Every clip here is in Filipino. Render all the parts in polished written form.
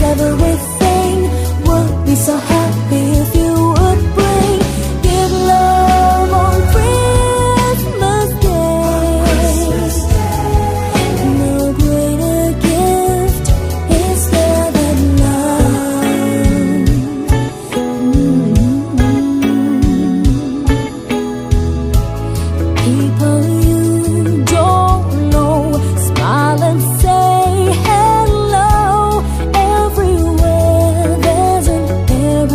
everything would be so happy if you would bring. Give love on Christmas Day. No greater gift is there than love. People you don't know, smile and say hello. Everywhere there's an air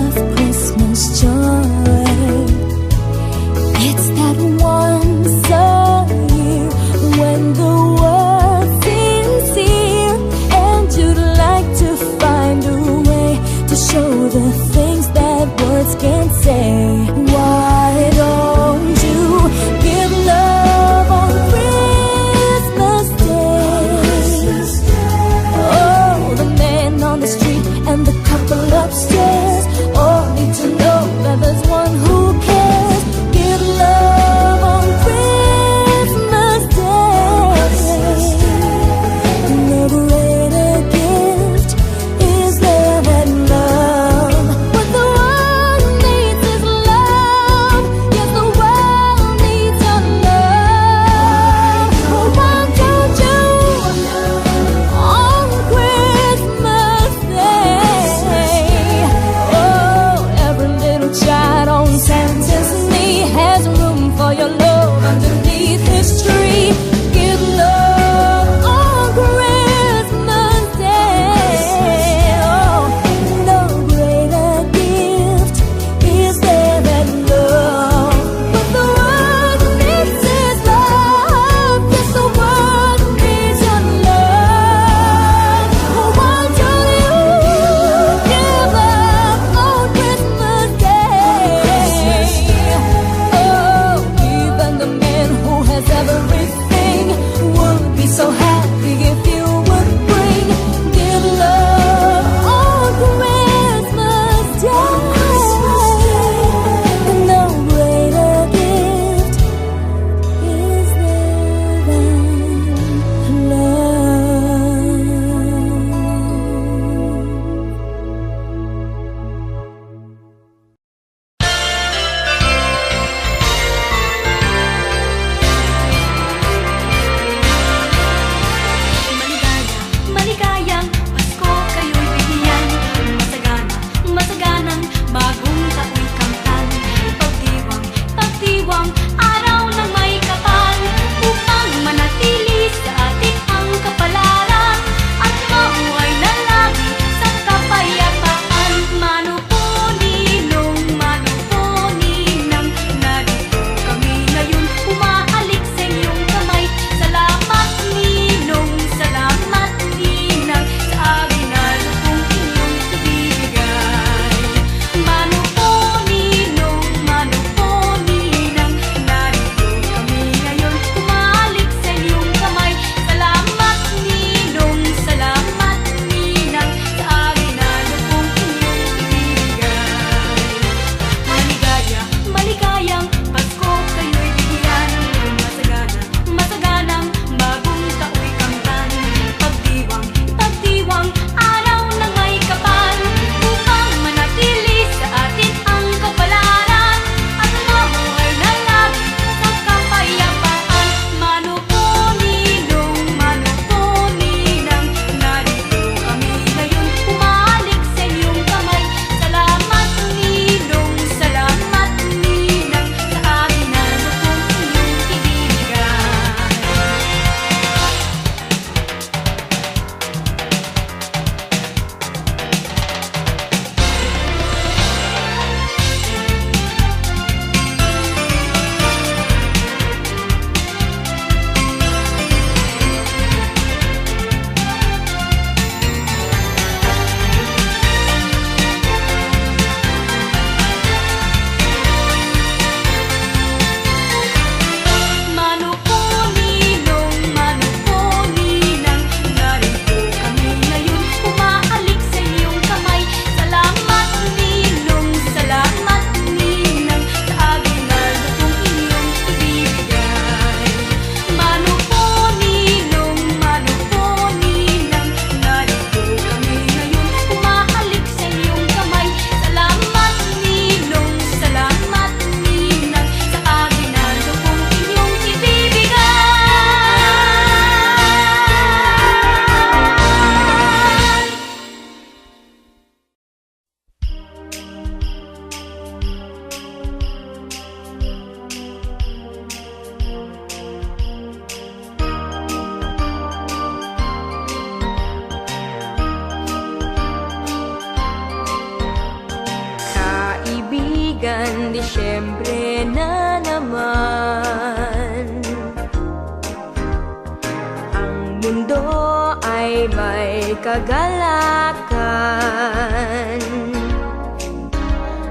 Disyembre na naman. Ang mundo ay may kagalakan.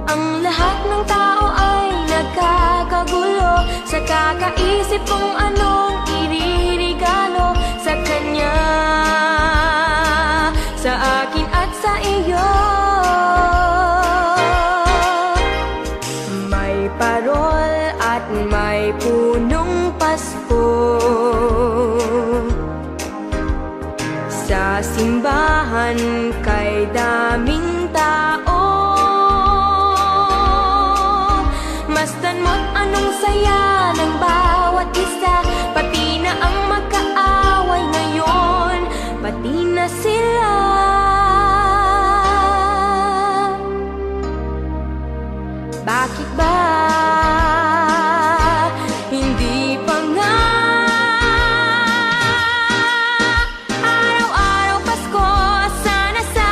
Ang lahat ng tao ay nagkakagulo sa kakaisip kung anong iririgalo sa kanya, sa akin at sa iyo. May parol at may punong Pasko sa simbahan kay daming tao. Masdan mo't anong saya ng bawat isa, pati na ang magkaaway ngayon, pati na sila. Bakit ba hindi pa nga araw-araw Pasko sana sa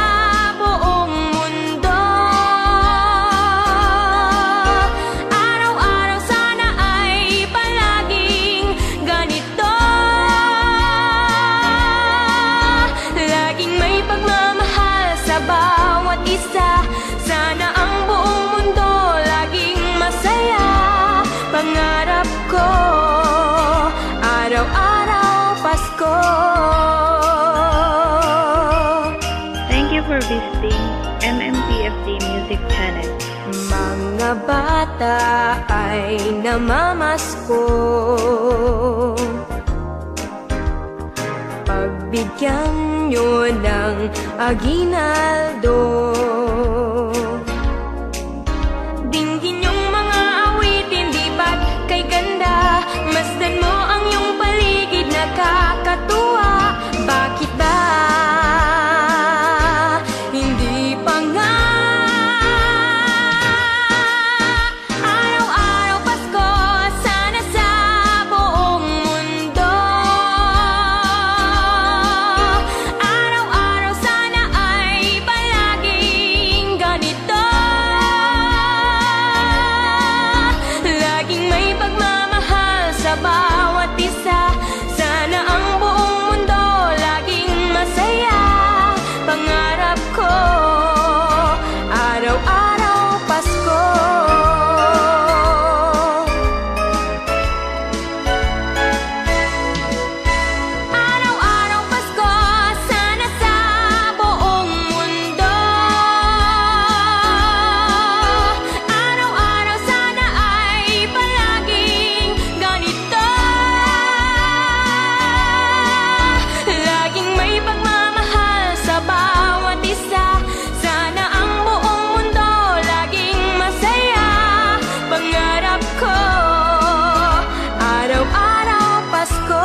buong mundo? Araw-araw sana ay palaging ganito, laging may pagmamahal sa bawat isa. Sana ang buong mundo laging masaya. Pangarap ko, araw-araw Pasko. Thank you for visiting MMPFD Music Channel. Mga bata ay namamasko, pagbigyan nyo ng aginaldo. Dinggin yung mga awitin, di ba't kay ganda? Masdan mo ang iyong paligid, nakakatuwa. Bakit ba hindi pa nga araw-araw Pasko sana sa buong mundo? Araw-araw sana ay palaging ganito, laging may pagmamahal sa bawat isa. Sana ang buong mundo laging masaya. Pangarap ko, araw-araw Pasko. Araw-araw Pasko sana sa buong mundo. Araw-araw sana ay palaging ganito, laging may pagmamahal sa bawat isa. Sana ang buong mundo laging masaya. Pangarap ko, araw-araw Pasko.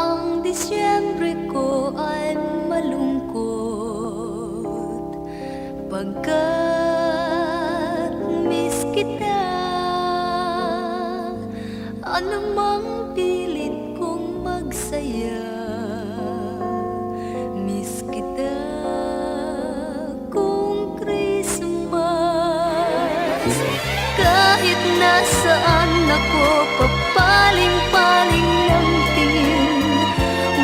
Ang Disyembre ko ay malungkot pagkat miss kita. Anumang pilit kong magsaya, miss kita kung Christmas. Kahit nasaan ako, papaling-paling ng tingin,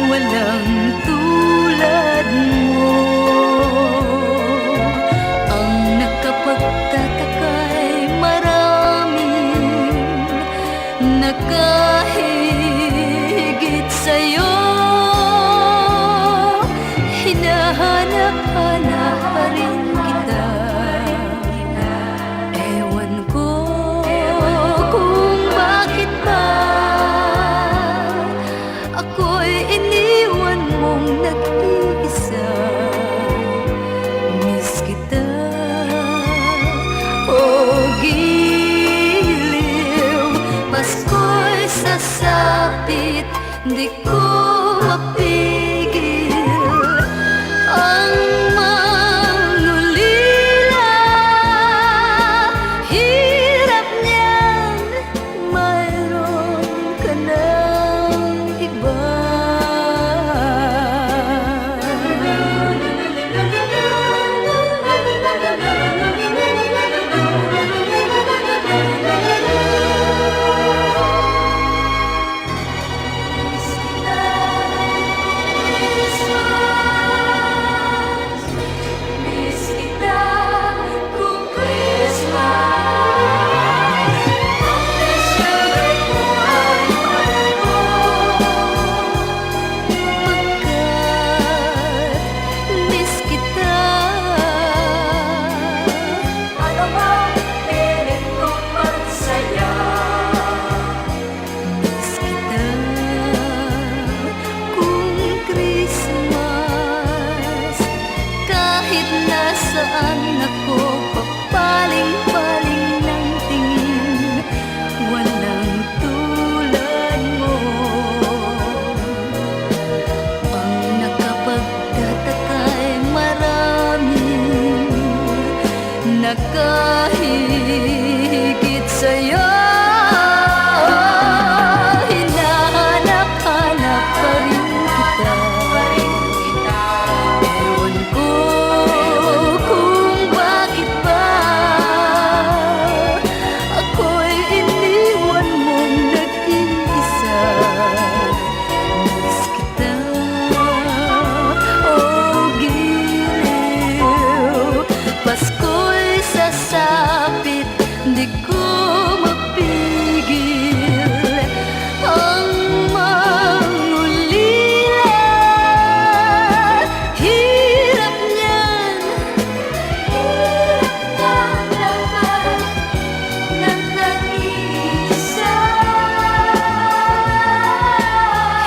walang tulad mo. Ang nakapagtataka'y maraming nakahigit sa'yo. Hinahanap-hanap pa rin kita. Ewan ko kung bakit ba Kahit nasaan ako, papaling-paling ng tingin, walang tulad mo. Ang nakapagtataka'y maraming nakahigit sa'yo. Hinahanap-hanap pa rin kita. Ewan ko kung bakit ba ako'y iniwan mong nag-iisa. Miss kita, oh giliw. Pasko'y sasapit, di ko mapigil ang mangulila. Hirap niyan, hirap naman ng nag-iisa.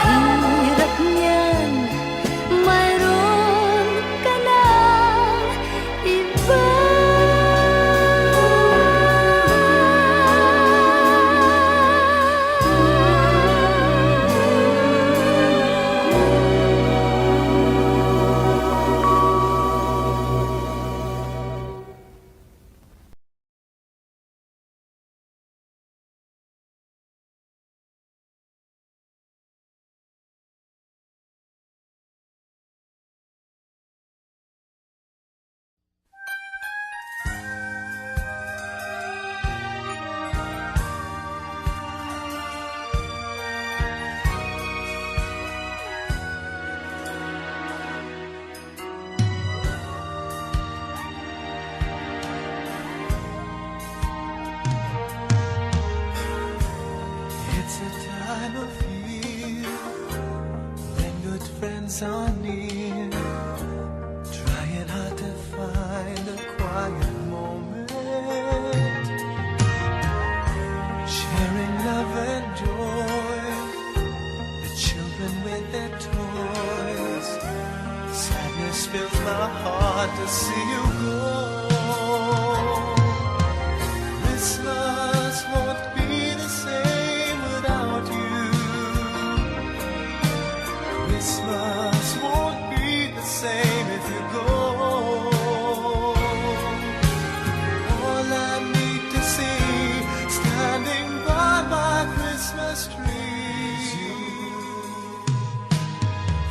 Hirap niyan, mayroon ka ng iba. It's a time of year when good friends are near, trying hard to find a quiet moment, sharing love and joy, the children with their toys. Sadness fills my heart to see you go. Christmas won't be the same without you. Christmas won't be the same if you go. All I need to see standing by my Christmas tree is you.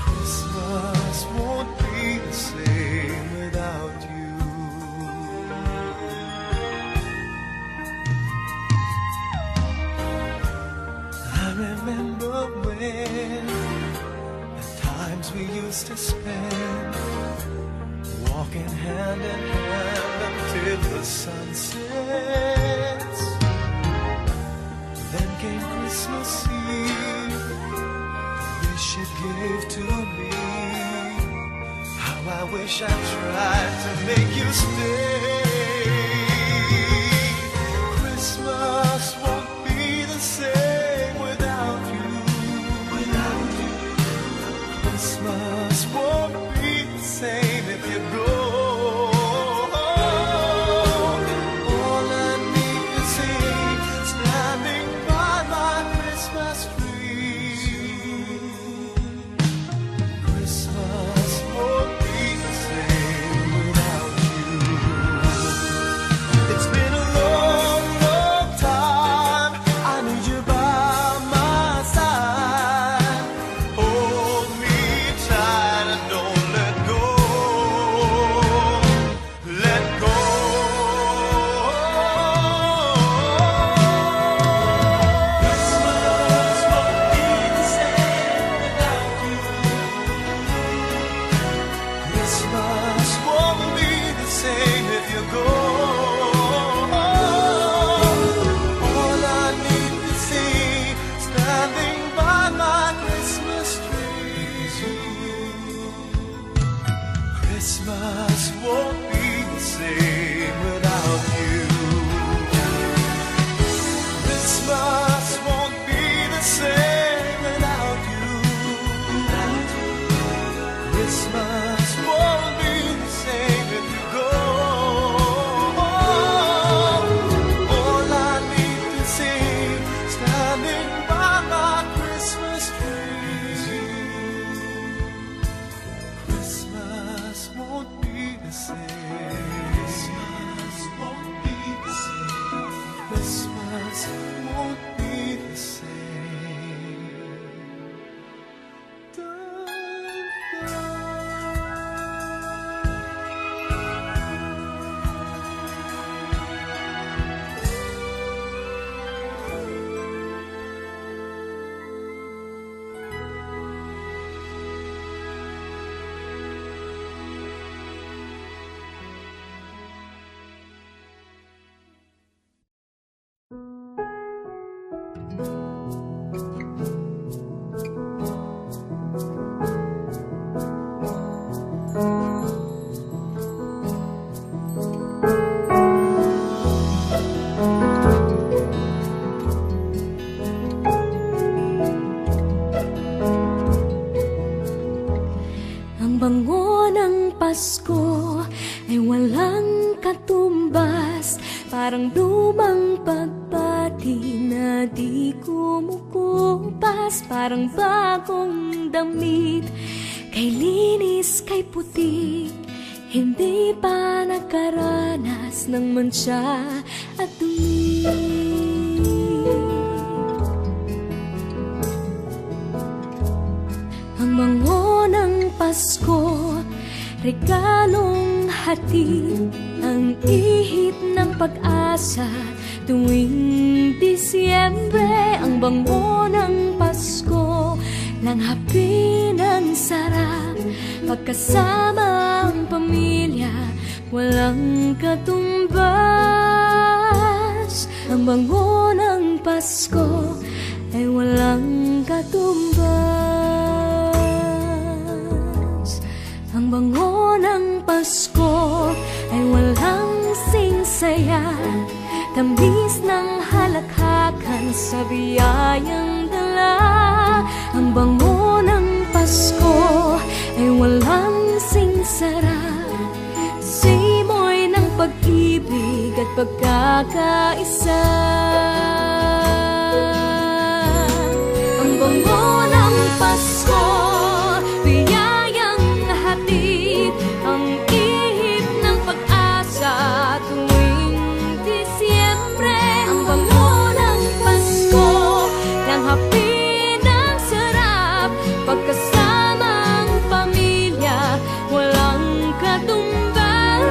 Christmas won't be the same without you. I remember when the times we used to spend, walking hand in hand until the sun sets. Then came Christmas Eve, the wish it gave to me. How I wish I tried to make you stay. Christmas won't be the same without you. Without you. Christmas won't be the same if you go. All I need to see standing by my Christmas tree. Christmas won't be the same without you. It's been a long, long time. I need you by my side. Hold me tight and don't let go. Let go. Christmas won't be the same without you. Christmas won't be the same if you go. All I need to see standing by my Christmas tree is you. Christmas won't be the same without you. Christmas won't be the same without you. Christmas won't be the same Ang bango ng Pasko ay walang katumbas, parang lumang pagbati na di kumukupas, parang bagong damit, kay linis, kay putik, hindi pa nakaranas ng mantsa at dumi. Ang bango ng Pasko, regalong hatid, ang ihip ng pag-asa tuwing Disyembre. Ang bango ng Pasko, langhapi ng sarap, pagkasama ang pamilya, walang katumbas. Ang bango ng Pasko ay walang katumbas. Ang bango ng Pasko ay walang singsaya, tamis ng halakhakan sa biyayang dala. Ang bango ng Pasko ay walang singsara, simoy ng pag-ibig at pagkakaisa. Ang bango ng Pasko, biyayang hatid, ang ihip ng pag-asa tuwing Disyembre. Ang bango ng Pasko, langhapi ng sarap, pagkasama ang pamilya, walang katumbas.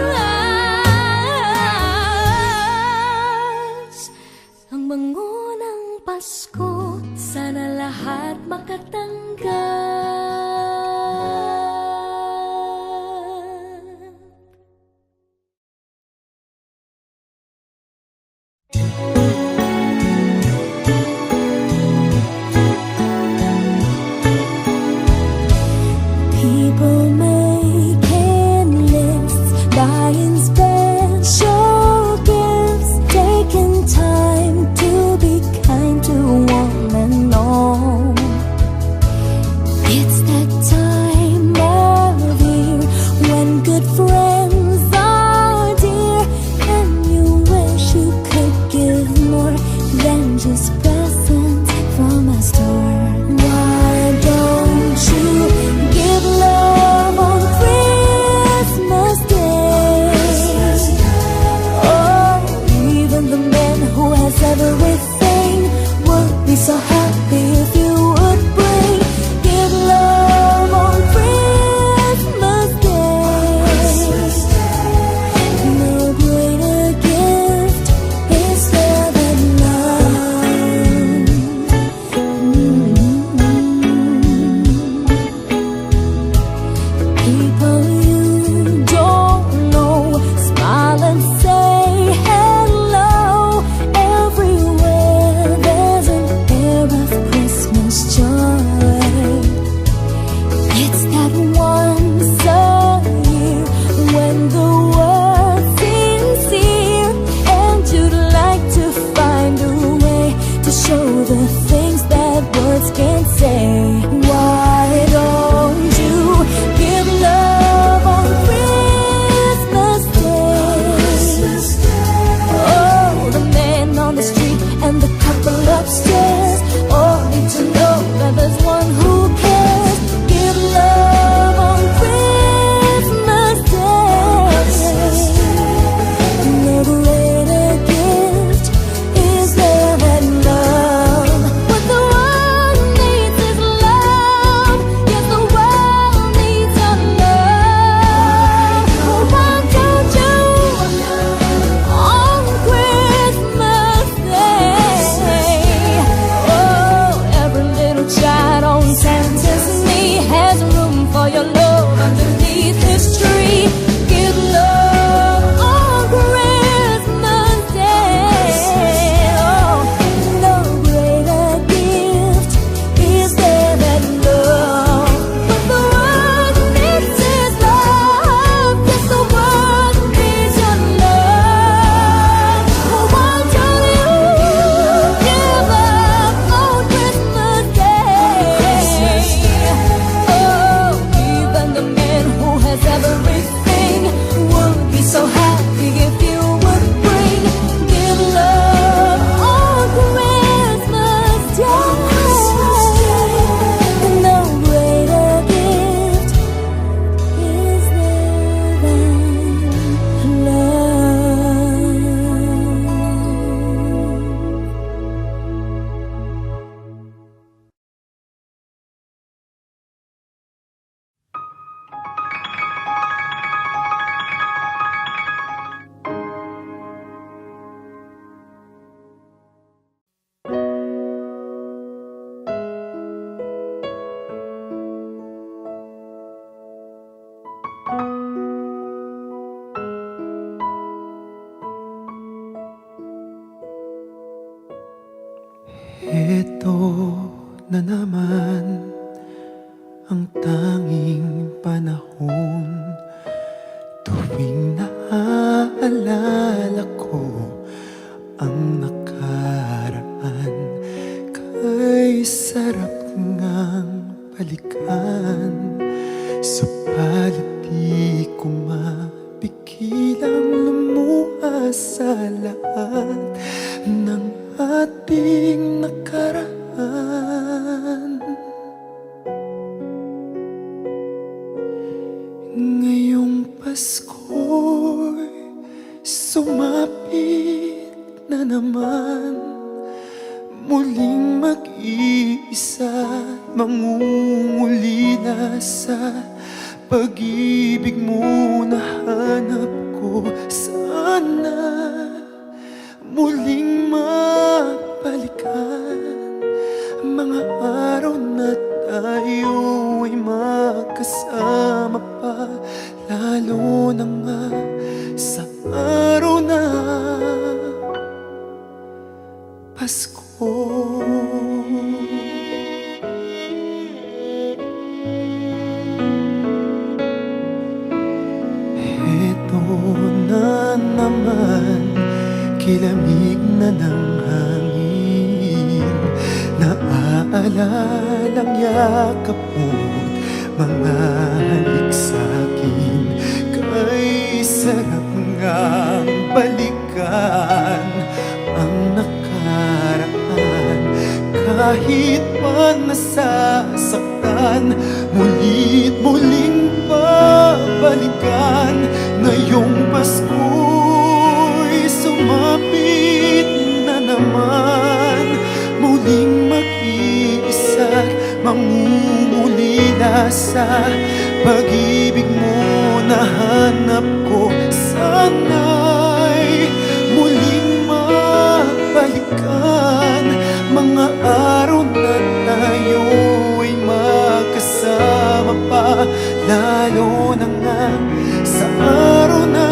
Ang bango ng Pasko, sana lahat makatanggap. People making lists, buying special gifts, taking time to be kind to one and all. It's that time of year when good friends are dear, and you wish you could give Ito na naman ang tanging panahon tuwing naaalala ko ang nakaraan. Kay sarap ngang balikan, subalit di ko mapigilang lumuha sa lahat ng ating nakaraan. Ngayong Pasko'y sumapit na naman, muling mag-iisa, mangungulila sa pag-ibig mo na hanap ko. Sana muling mabalikan mga araw na tayo ay magkasama pa, lalo na nga sa araw na Pasko. Heto na naman, kilamig na ng hangin, naaalala yakap mo, mga halik sa'kin. Kay sarap ngang balikan ang nakaraan, kahit pa nasasaktan, muli't muling babalikan. Ngayong Pasko'y sumapit na naman, muling mag-iisa, mangungulila sa pag-ibig mo na hanap ko. Sana'y muling mabalikan mga araw na tayo ay magkasama pa, lalo na nga sa araw ng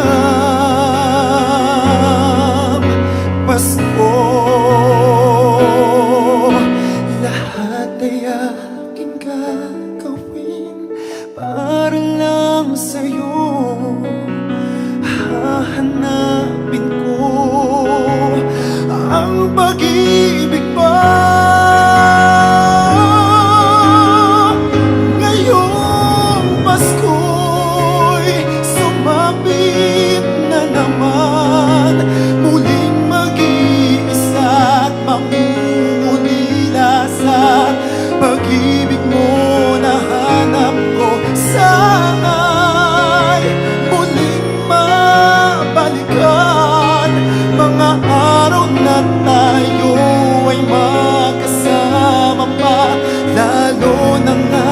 Pasko. Lahat ay aking gagawin para lang sa'yo, hahanapin ko ang pag-ibig pa. Ngayong Pasko'y sumapit na naman, muling mag-iisa at mangungulila sa pag-ibig mo na hanap ko. Sana'y muling mabalikan mga araw na tayo ay magkasama pa, lalo na nga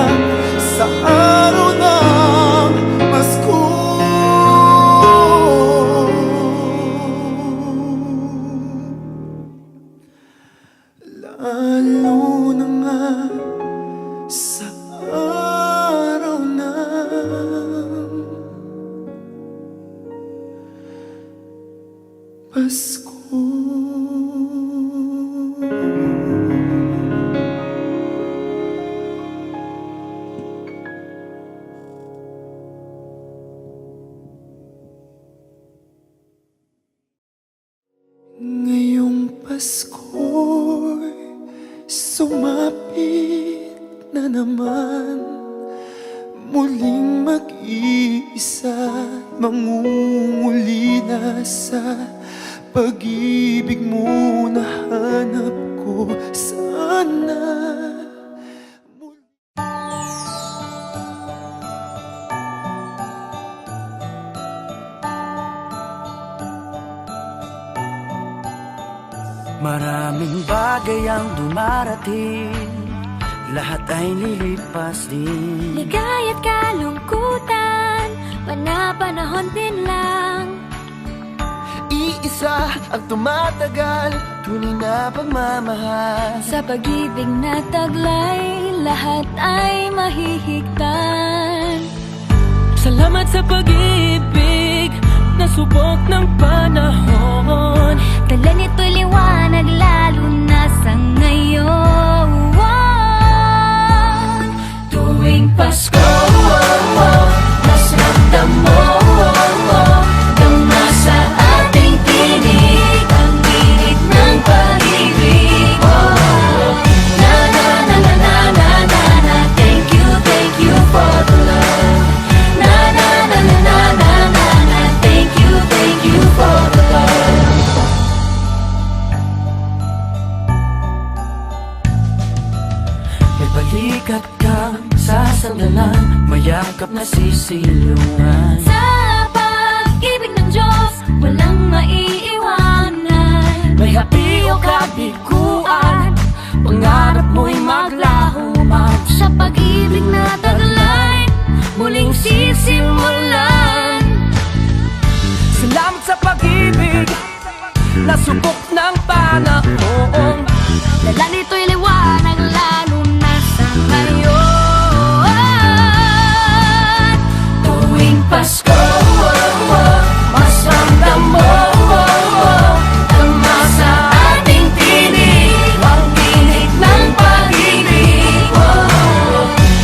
sa araw ng Pasko. Lalo na nga sa araw ng Pasko. Ngayong Pasko'y sumapit na naman, muling mag-iisa, mangungulila sa pag-ibig mo na hanap ko. Sana maraming bagay ang dumarating, lahat ay lilipas din. Ligaya't kalungkutan, panahon din lang. iisa ang tumatagal, tunay na pagmamahal. Sa pag-ibig na taglay, lahat ay mahihigtan. Salamat sa pag-ibig na subok ng panahon. Dala nito'y liwanag lalo na sa ngayon. sikap na sisilungan. Sa pag-ibig ng Diyos, walang maiiwanan. May hapi o kabiguan, pangarap mo'y maglaho man. Sa pag-ibig na taglay, muling sisimulan. Salamat sa pag-ibig na subok ng panahon. Dala nito'y liwanag lalo na sa ngayon. Tuwing Pasko, mas ramdam mo tama sa ating tinig ang tinig ng pag-ibig.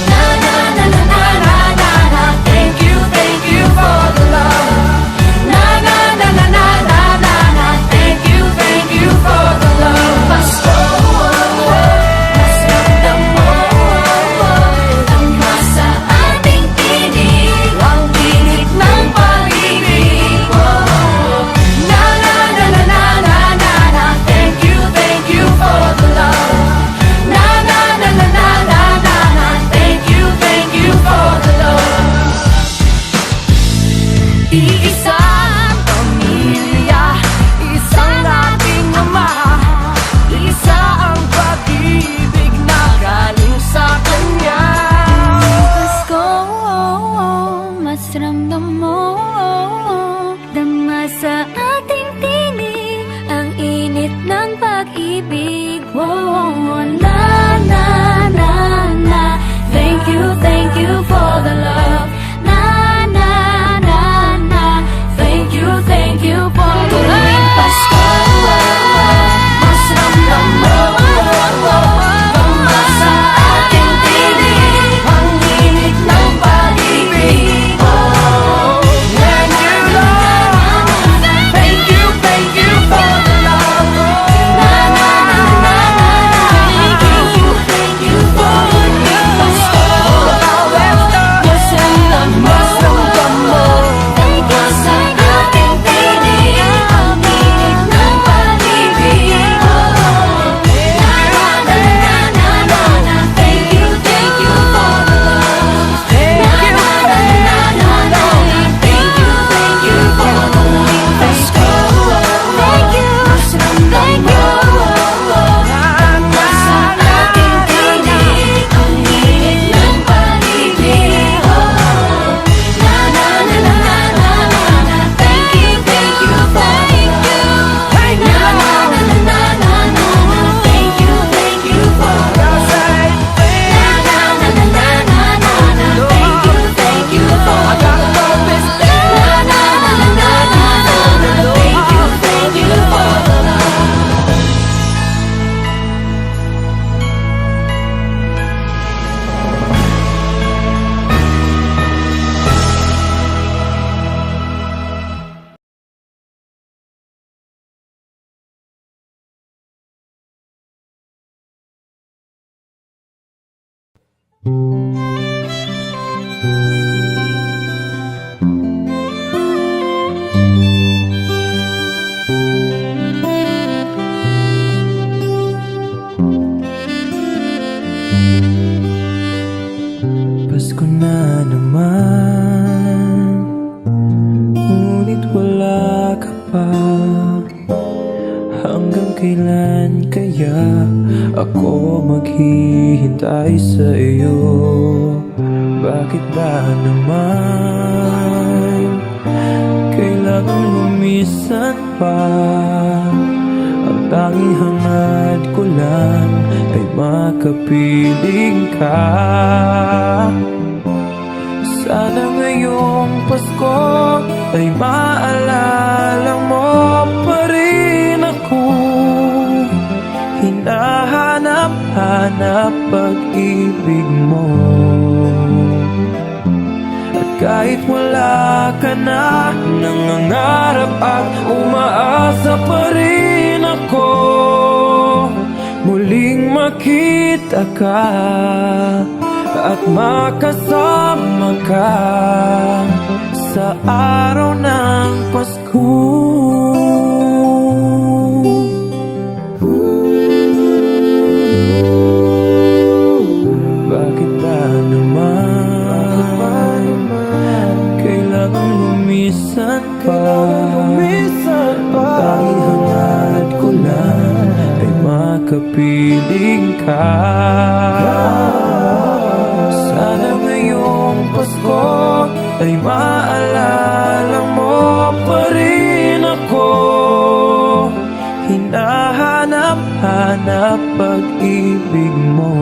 Na na na na na na na na. Thank you for the love. Na na na na na na na na. Thank you for the love. Pasko, mas ramdam mo tama sa ating tinig ang tinig ng pag-ibig. Na na na na na na na na. Thank you for the love. Na na na na na na na na. Thank you for the love. Iisang pamilya, isang ating ama, isa ang pag-ibig na galing sa Kanya. Pasko, mas ramdam mo dama sa ating tinig ang init ng pag-ibig. La la la la. Thank you for the love. Na na na na. Thank you for the love. Pasko, mas ramdam mo tama sa ating tinig ang init ng pag-ibig. Thank you, Lord. Thank you for the love. Na na na na na. Thank you for the love. Pasko, mas ramdam mo tama sa ating tinig ang init ng pag-ibig. Na na na na na na. Thank you for the love. Na na na na na na. Thank you for the love. Pasko, mas ramdam mo tama sa ating tinig ang init ng pag-ibig. Na na na na na na na. Thank you for the love. Na na na na na na na. Thank you for the love. Na na na na na na na. Thank you for the love. Na na na na na na na. Thank you for the love. Pasko na naman, ngunit wala ka pa. Hanggang kailan kaya ako maghihintay sa iyo? Bakit ba naman kailangan lumisan pa? Ang tanging hangad ko lang ay makapiling ka. Sana ngayong Pasko ay maalala mo pa rin ako. Hinahanap-hanap pag-ibig mo. At kahit wala ka na, nangangarap at umaasa pa rin ako. Muling makita ka at makasama ka sa araw ng Pasko. Bakit ba naman kailan pa Ang tanging hangad ko lang ay makapiling ka. Sana ngayong Pasko ay maalala mo pa rin ako. Hinahanap-hanap pag-ibig mo.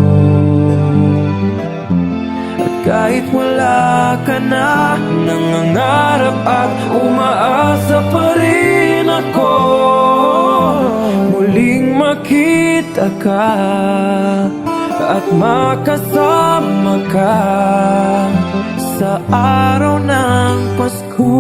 At kahit wala ka na, nangangarap at umaasa pa rin ako. Muling makita ka at makasama ka sa araw ng Pasko.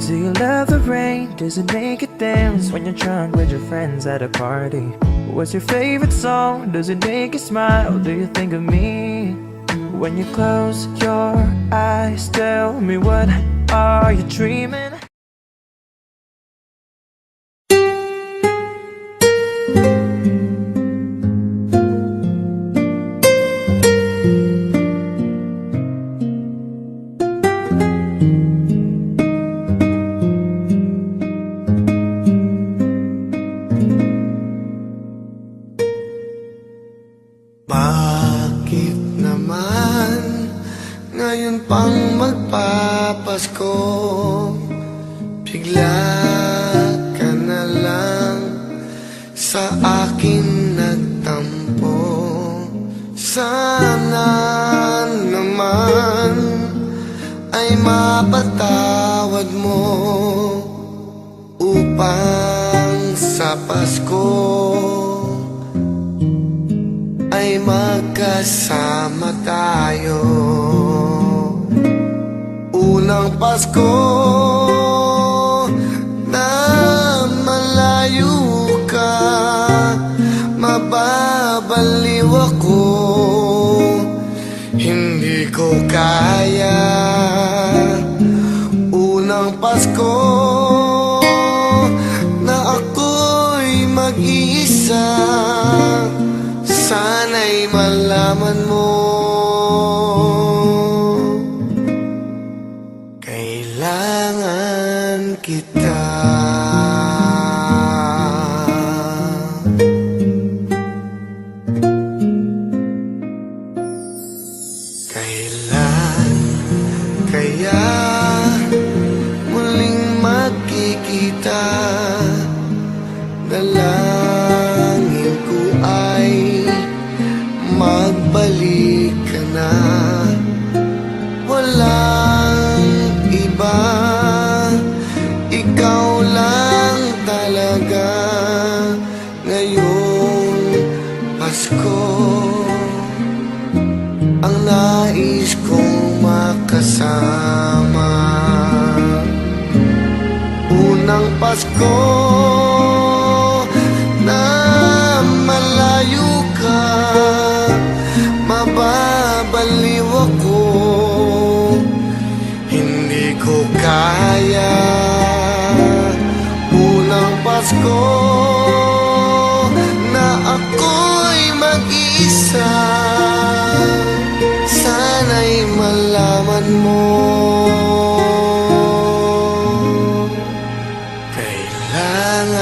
Do you love the rain? Does it make you dance when you're drunk with your friends at a party? What's your favorite song? Does it make you smile? Do you think of me? When you close your eyes, tell me, what are you dreaming? Bakit naman ngayon pang magpapasko, bigla ka na lang sa akin nagtampo? Sana naman ay mapatawad mo upang sa Pasko ay magkasama tayo. Unang Pasko na malayo ka, mababaliw ako. Hindi ko kaya. Unang Pasko na ako'y mag-iisa, sana'y malaman mo kailangan kita. Kailan kaya muling magkikita? Dalangin ko ay magbalik ka na. Walang iba, ikaw lang talaga ngayong Pasko. Ang nais kong makasama. Unang Pasko na malayo ka, mababaliw ako. Hindi ko kaya. Unang Pasko na ako'y mag-isa, sana'y malaman mo kailangan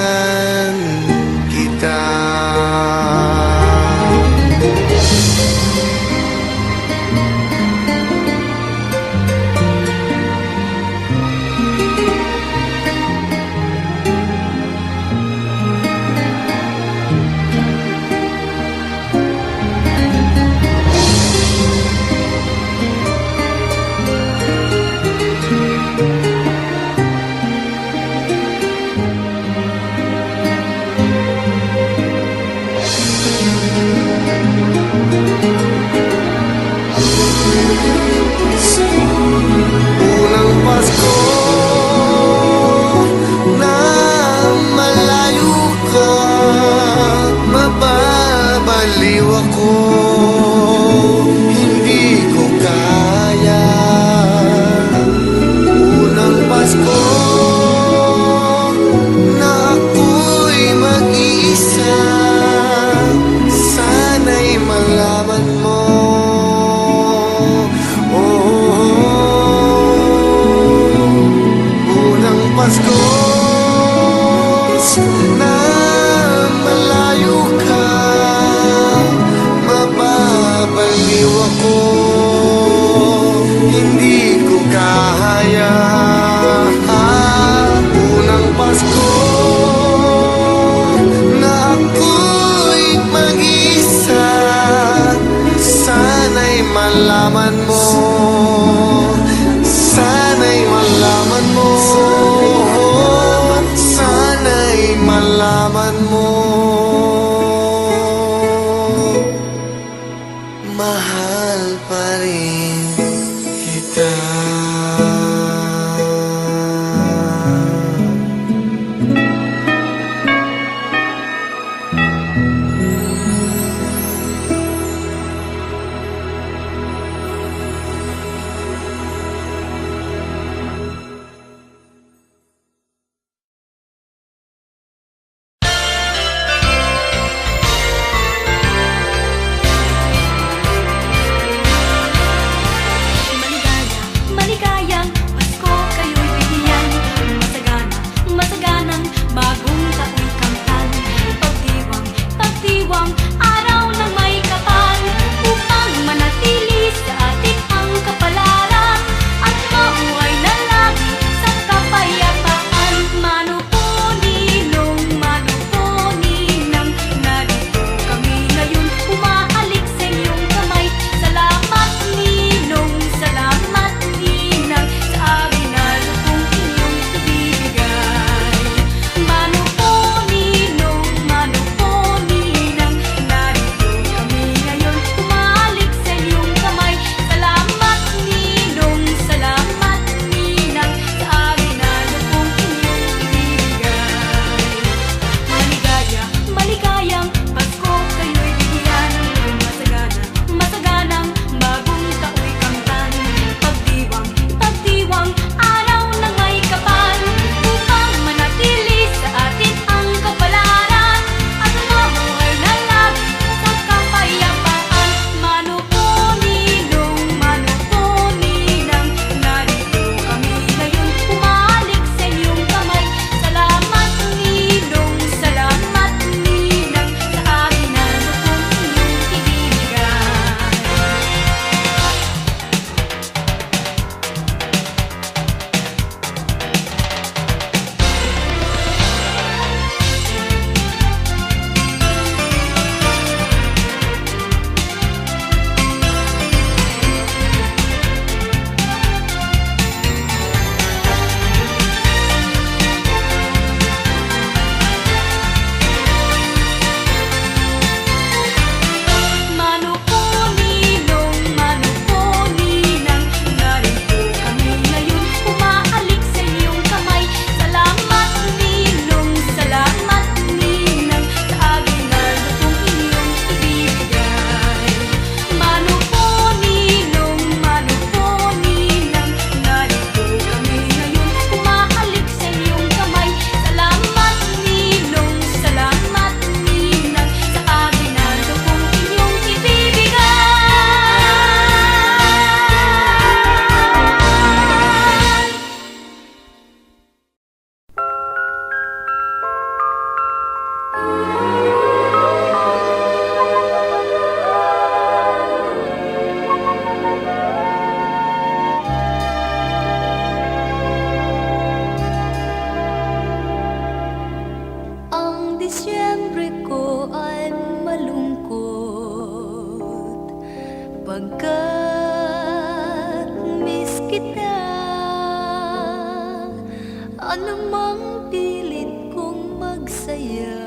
Anumang pilit kong magsaya,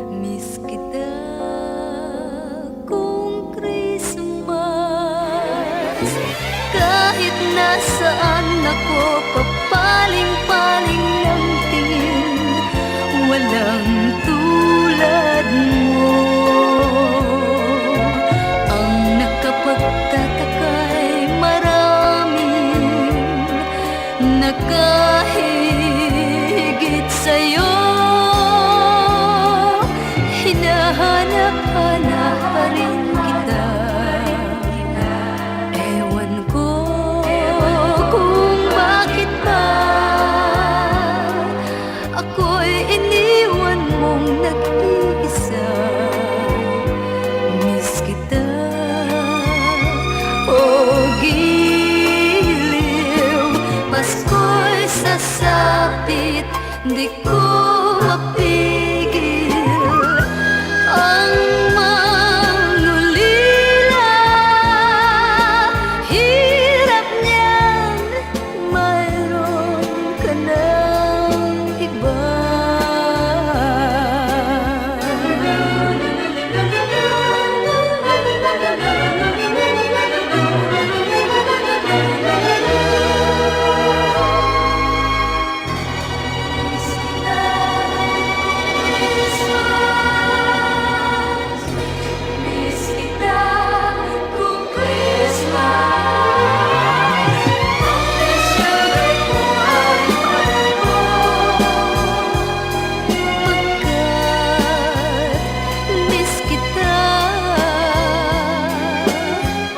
miss kita kung Christmas. Kahit nasaan ako, papaling-paling ng tingin, walang tulad mo. Ang nakapagtataka'y maraming nakahigit sa'yo. Hinahanap-hanap pa rin kita. Ewan ko kung bakit ba ako'y iniwan mong nag-iisa. Miss kita, oh giliw. Pasko'y sasapit, di ko mapigil ang mangulila. Hirap niyan, mayroon ka ng iba. Miss kita kung Christmas. Desya'y buhay mo. Pagkat miss kita.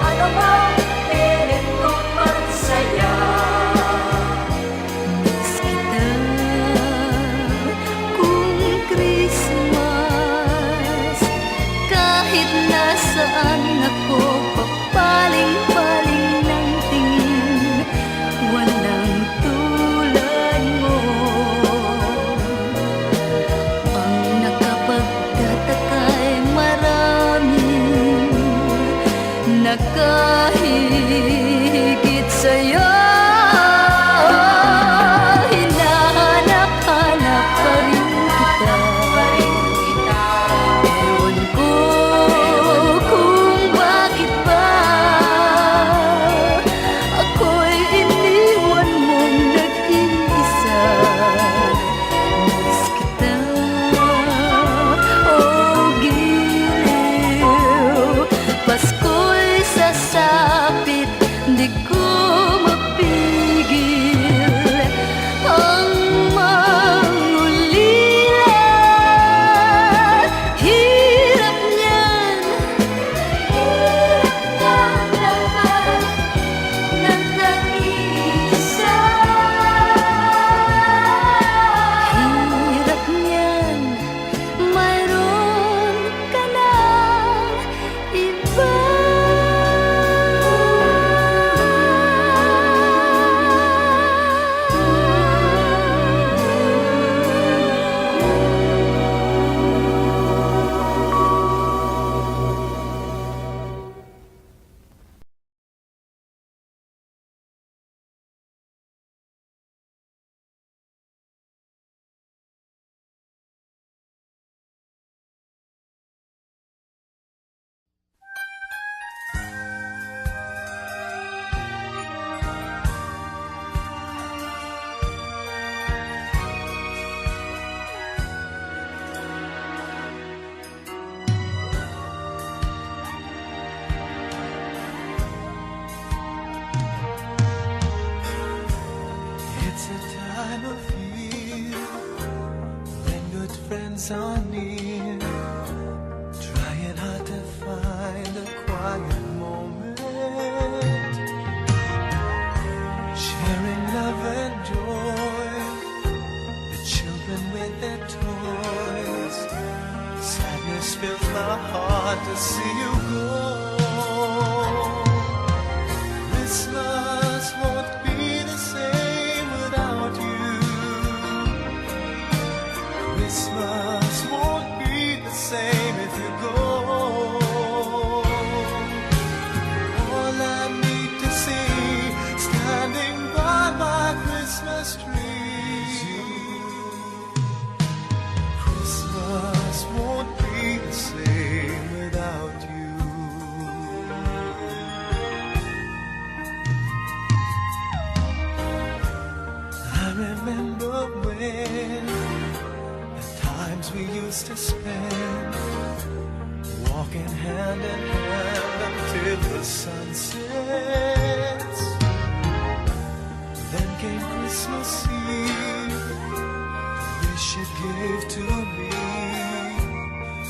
Ano bang pilit kong magsaya? Miss kita kung Christmas. Kahit nasaan ako, papaling-paling ng tingin, walang tulad mo. Ang nakapagtataka'y maraming nakahigit sa'yo. Hinahanap-hanap pa rin kita. Ewan ko kung bakit ba ako'y iniwan mong nag-iisa. Miss kita, oh giliw. Pasko'y sasapit, di ko mapigil ang mangulila. Hirap niyan, hirap naman ng nag-iisa. Hirap niyan, mayroon ka ng iba. It's a time of year when good friends are near, trying hard to find a quiet moment, sharing love and joy, the children with their toys. Sadness fills my heart to see you go. Christmas won't be the same without you. Christmas won't be the same if you go. All I need to see standing by my Christmas remember when the times we used to spend, walking hand in hand until the sun sets. Then came Christmas Eve, the wish it gave to me.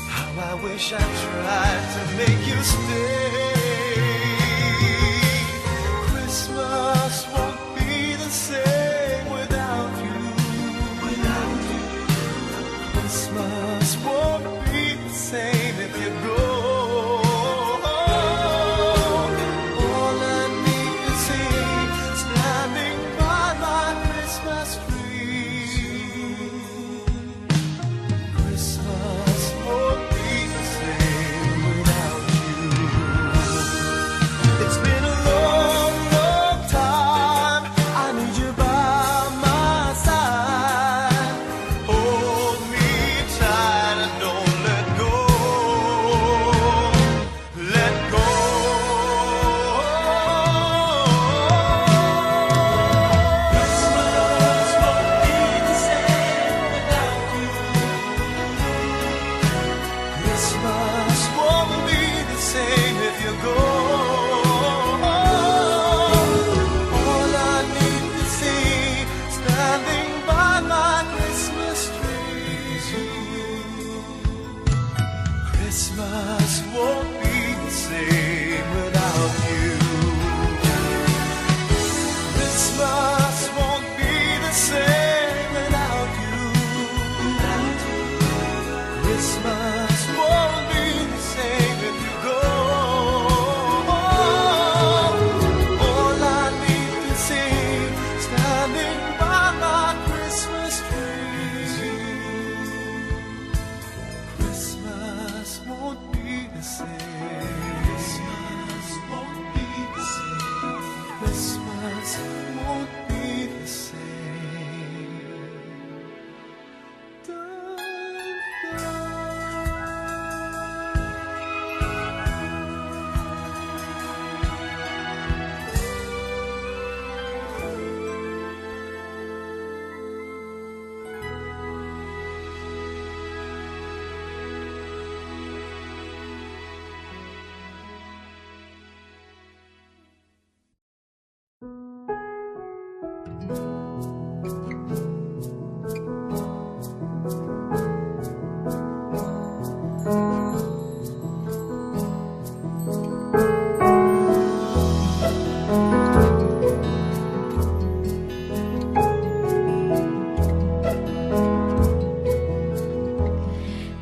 How I wish I tried to make you stay. Christmas won't be the same without you. Without you, Christmas won't be the same if you go. All I need is him standing by my Christmas tree. Christmas won't be the same without you. It's been a long, long time. I need you by my side. Hold me tight and don't let go. Let go. Christmas won't be the same without you. Christmas won't be the same if you go. All I need to see standing by my Christmas tree. Christmas won't be the same without you. Christmas won't be the same without you. Christmas won't be the same if you go. All I need to see standing by my Christmas tree. Christmas won't be the same. Christmas won't be the same. Christmas won't be the same.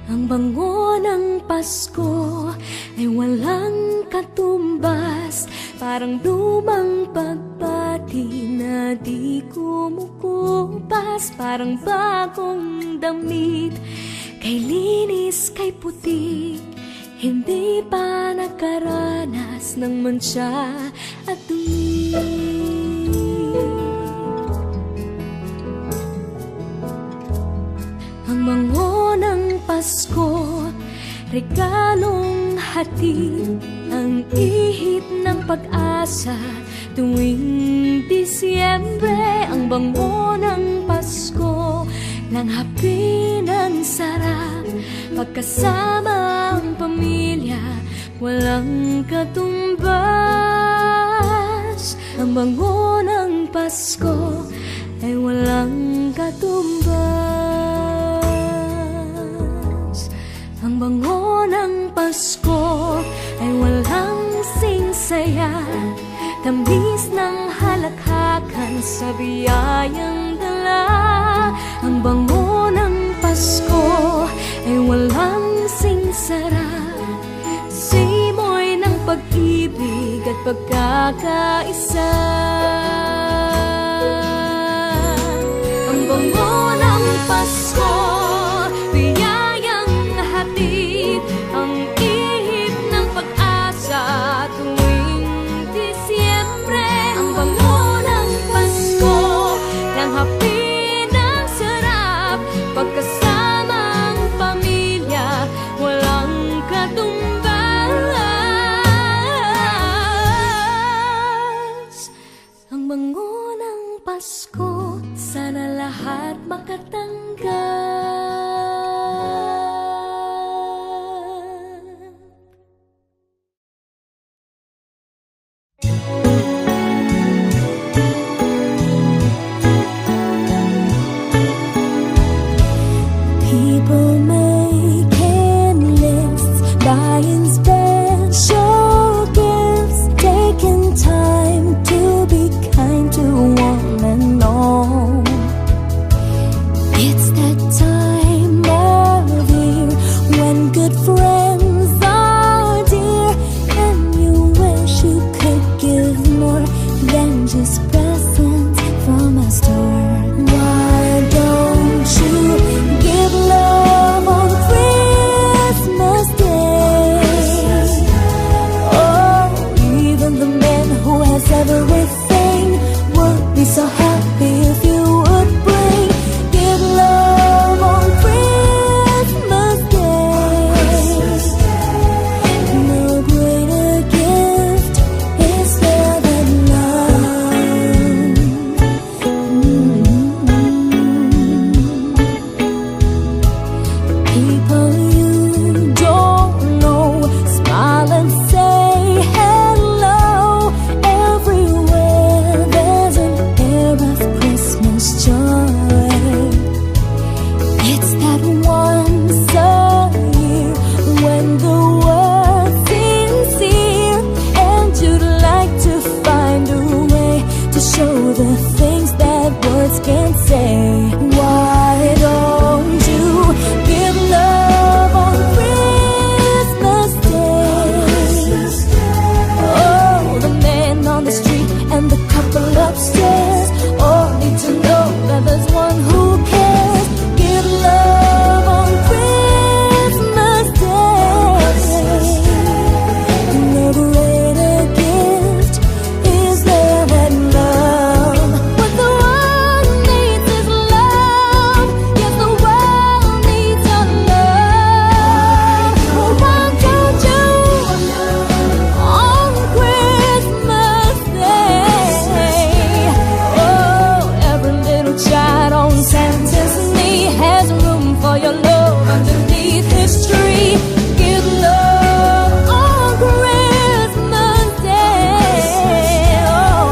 Ang bango ng Pasko ay walang katumbas. Parang lumang pagpati na di kumukumpas. Parang bagong damit, kay linis, kay puti. Hindi pa nakaranas ng mantsa at dumi. Ang bango ng Pasko, regalong hatid, ang ihip ng pag-asa tuwing Disyembre. Ang bango ng Pasko, langhapi ng sarap, pagkasama ang pamilya, walang katumbas. Ang bango ng Pasko ay walang katumbas. Ang bango ng Pasko ay walang singsaya, tamis ng halakhakan sa biyayang dala. Ang bango ng Pasko ay walang singsara, simoy ng pag-ibig at pagkakaisa. Ang bango ng Pasko, biyayang hatid, ang ihip ng pag-asa tuwing Disyembre. Ang bango ng Pasko, langhapi ng sarap, pagkasama ang pamilya, walang katumbas. Ang bango ng Pasko, sana lahat makatanggap. People making lists, buying special gifts, taking time to be kind to one and all. It's that time of year when good friends are dear, and you wish you could give more than just presents from a store. Why don't you give love on Christmas Day? Oh, even the man who has everything would be so happy if you would bring. Give love on Christmas Day. No greater gift is there than love. People you don't know, smile and say hello. Everywhere there's an air of Christmas joy. It's that once a year when the world seems sincere, and you'd like to find a way to show the things that words can't say. Why don't you give love on Christmas Day? Oh, the man on the street and the couple upstairs all need to know that there's one who cares. Give love on Christmas Day. No greater gift is there than love. What the world needs is love. Yes, the world needs your love. Why don't you on Christmas Day? Oh, every little child on Santa's knee has room for your love underneath his tree. Give love on Christmas Day. Oh,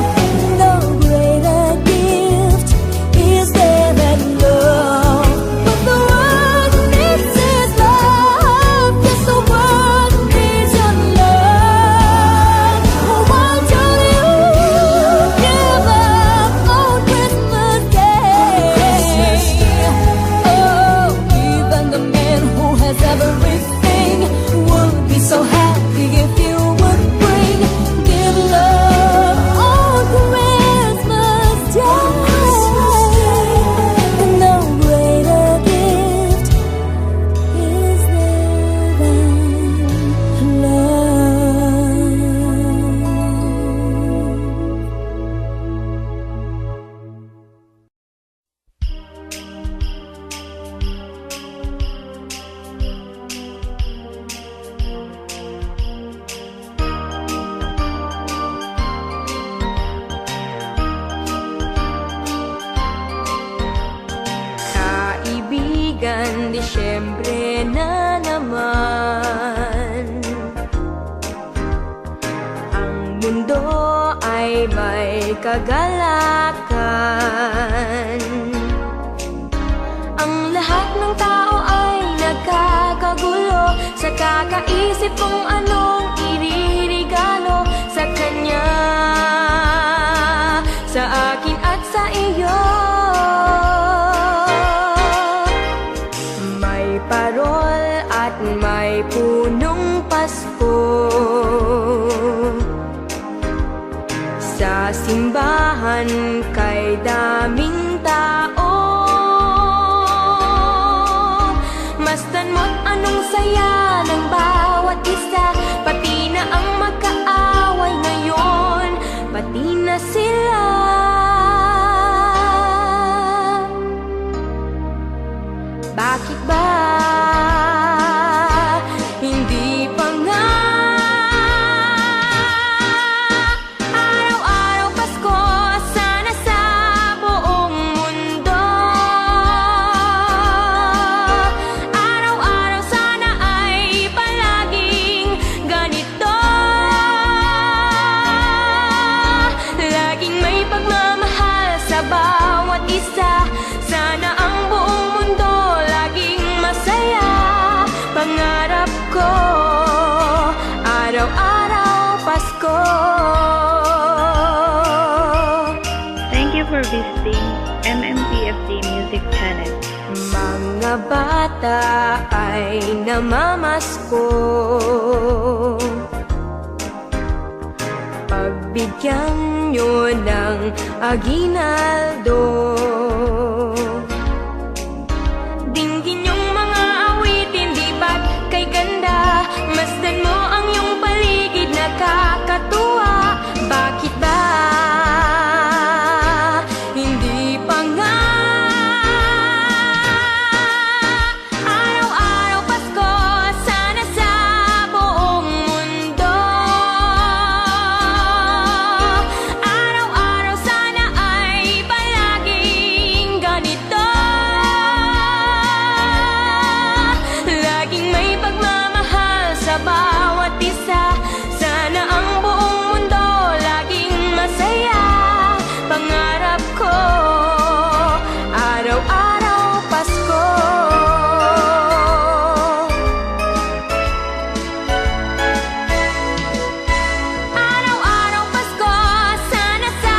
no greater gift is there than love. But the world needs is love. Yes, the world needs your love. Why don't you give up on Christmas Day? Oh, even the man who has everything would be so happy if you would bring. Give love on Christmas Day. No greater gift is there than love. Kaibigan, Disyembre na naman. Ang mundo ay may kagalakan. Ang lahat ng tao ay nagkakagulo sa kakaisip kung anong iririgalo sa kanya, sa akin at sa iyo. May parol at may punong Pasko sa simbahan kay daming tao. Masdan mo't anong saya ng bawat isa, pati na ang magkaaway ngayon, pati na sila. Bakit ba hindi pa nga araw-araw Pasko? Sana sa buong mundo bawat isa. Sana ang buong mundo laging masaya. Pangarap ko, araw-araw Pasko. Thank you for visiting MMPFD Music Channel. Mga bata ay namamasko. Pagbigyan nyo ng aginaldo. Dinggin yung mga awitin, di ba't kay ganda? Masdan mo ang iyong paligid, nakakatuwa. Bakit ba hindi pa nga? Araw-araw Pasko, sana sa buong mundo. Araw-araw sana ay palaging ganito. Laging may pagmamahal sa bawat isa. Sana ang buong mundo laging masaya. Pangarap ko, araw-araw Pasko. Araw-araw Pasko, sana sa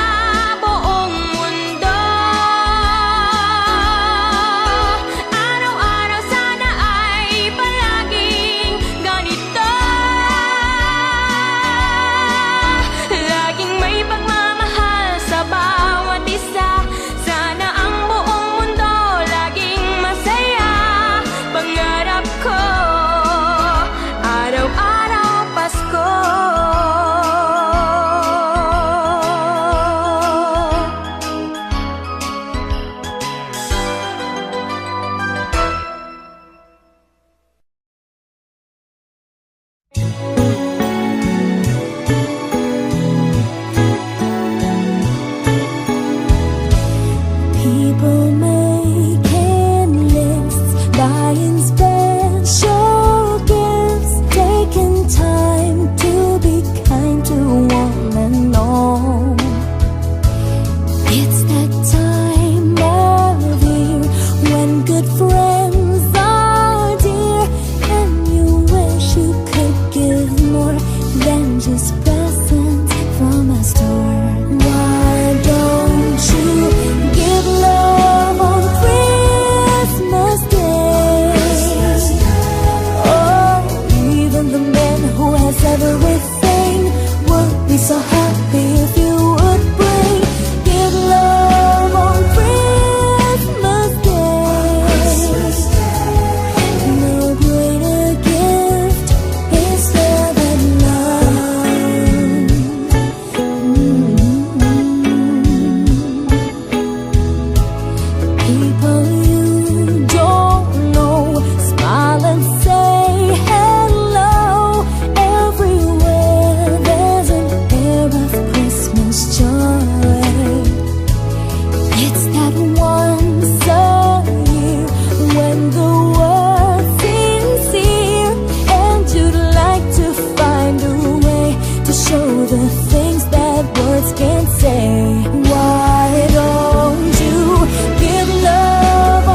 buong mundo. Araw-araw sana ay palaging ganito. Laging may pagmamahal sa bawat isa. Sana ang buong mundo laging masaya. Pangarap ko, araw-araw Pasko. People making lists, buying special gifts, taking time to be kind to one and all. It's that time of year when good friends are dear, and you wish you could give more than just presents from a store. Why don't you give love on Christmas Day? Oh, even the man who has everything would be so happy if you would bring. Give love on Christmas Day. No greater gift is there than love. People you don't know, smile and say hello. Everywhere there's an air of Christmas joy. It's that once a year when the world seems here, and you'd like to find a way to show the things that words can't say. Why don't you give love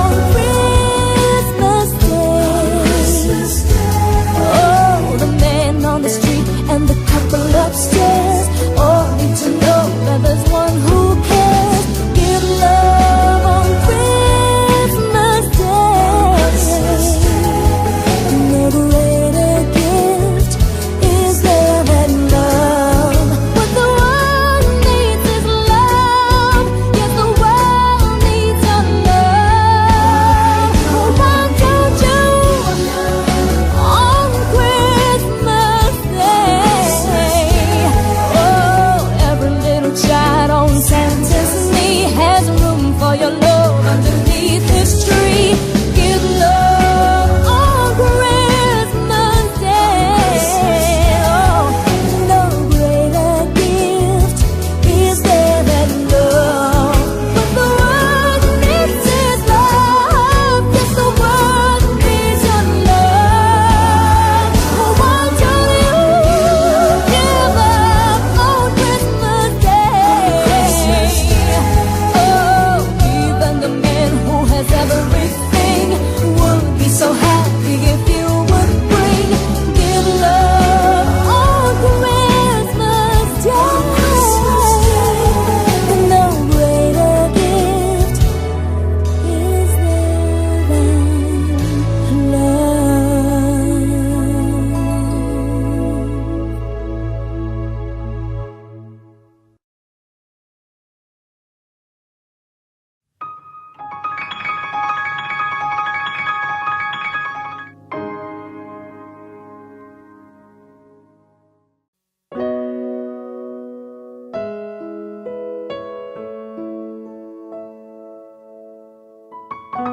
Ito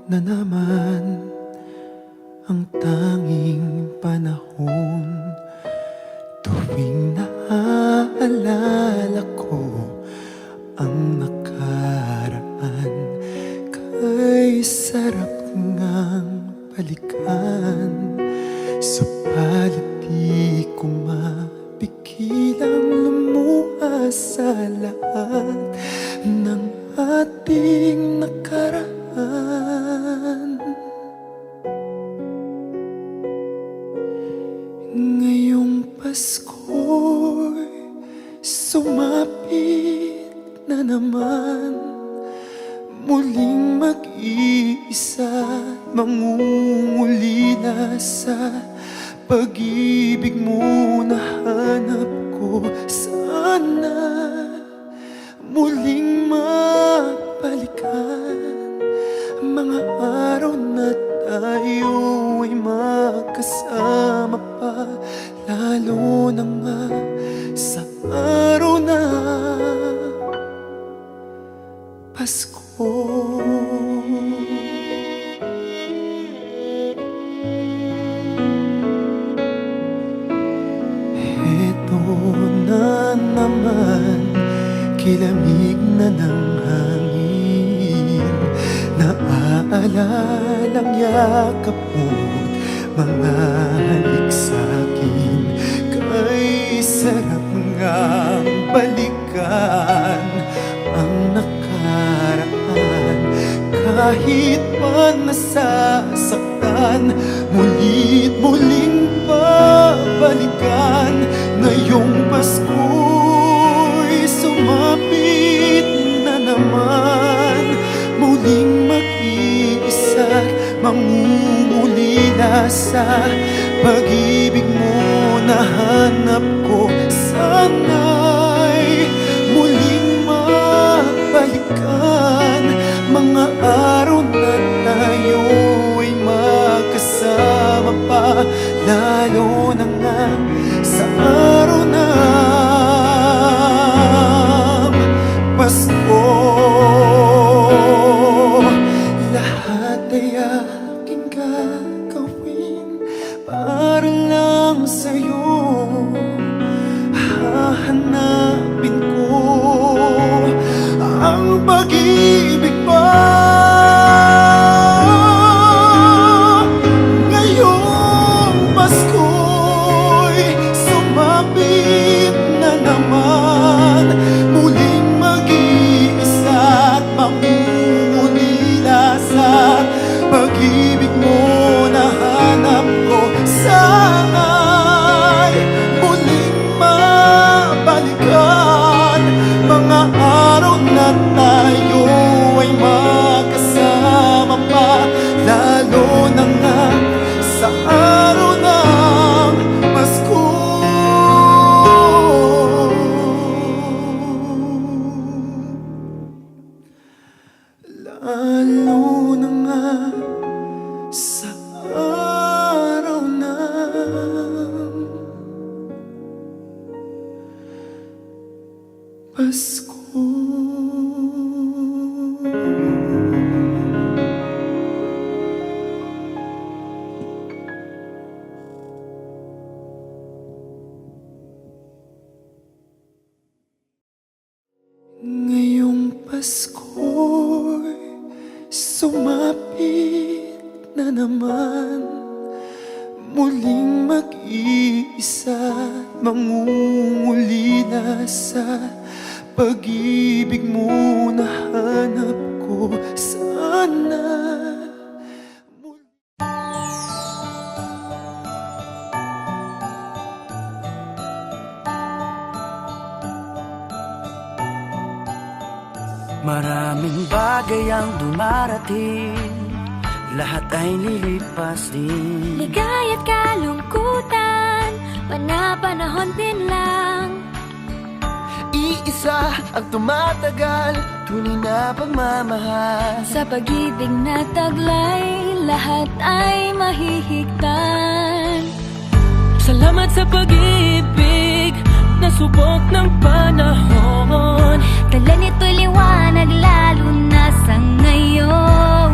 na naman ang tanging panahon tuwing naaalala ko ang nakaraan. Kay sarap ngang balikan, subalit di ko mapigilang lumuhas sa lahat ng ating nakaraan. Ngayong Pasko'y sumapit na naman, muling mag-iisa, mangungulila sa pag-ibig mo na hanap ko. Sana muling magbalikan mga araw na tayo ay magkasama pa, lalo na nga sa araw na Pasko. Heto na naman, kilamig na ng hangin, naaalala yakap mo't mga halik sa'kin. Kay sarap ngang balikan ang nakaraan, kahit pa nasasaktan, muli't muling babalikan. Ngayong Pasko'y sumapit na naman, muling mag-iisa, mangungulila sa pag-ibig mo na hanap ko. Sana'y muling mabalikan mga araw na tayo ay magkasama pa, lalo na nga sa araw ng Pasko. Lahat ay aking gagawin para lang sa'yo, hahanapin ko ang pag-ibig pa. Ngayong Pasko'y sumapit na naman, muling mag-iisa at mangungulila sa pag-ibig mo na hanap ko. Sana'y muling mabalikan mga araw na tayo ay magkasama pa, lalo na nga sa araw ng Pasko. Lalo na nga sa araw ng Pasko. Ngayong Pasko'y sumapit na naman, muling mag-iisa, mangungulila sa pag-ibig mo na hanap ko. Sana Maraming bagay ang dumarating, lahat ay lilipas din. Ligaya't kalungkutan, pana-panahon din lang. Iisa ang tumatagal, tunay na pagmamahal. Sa pag-ibig na taglay, lahat ay mahihigtan. Sa Salamat sa pag-ibig na subok ng panahon. Dala nito'y liwanag lalo na sa ngayon.